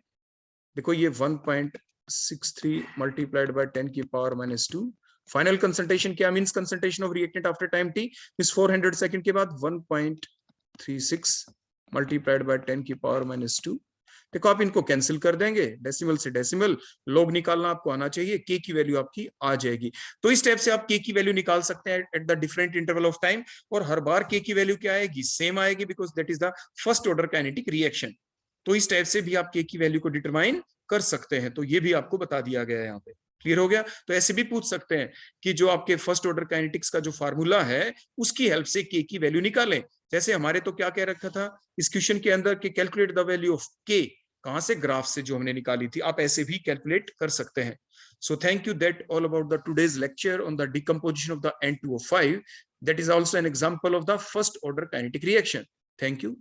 देखो ये 1.63 मल्टीप्लाइड बाय 10 की पावर -2, फाइनल कंसंट्रेशन क्या means concentration of reactant after time T means 400 second के बाद 1.36 मल्टीप्लाइड बाय 10 की पावर -2। देखो आप इनको कैंसिल कर देंगे, डेसिमल से डेसिमल लॉग निकालना आपको आना चाहिए, के की वैल्यू आपकी आ जाएगी। तो इस टाइप से आप के की वैल्यू निकाल सकते हैं at the different interval of time, और हर बार के की वैल्यू क्या आएगी, सेम आएगी, because that is the first order kinetic reaction. तो इस टाइप से भी आप के की वैल्यू को डिटरमाइन कर सकते हैं, तो ये भी आपको बता दिया गया है यहाँ पे, क्लियर हो गया। तो ऐसे भी पूछ सकते हैं कि जो आपके फर्स्ट ऑर्डर काइनेटिक्स का जो फार्मूला है उसकी हेल्प से के की वैल्यू निकालें। जैसे हमारे तो क्या कह रखा था इस क्वेश्चन के अंदर कि कैलकुलेट द वैल्यू ऑफ के, कहां से, ग्राफ से जो हमने निकाली थी, आप ऐसे भी कैलकुलेट कर सकते हैं. So thank you. That all about the today's lecture on the decomposition of the N2O5. That is also an example of the first order kinetic reaction. Thank you.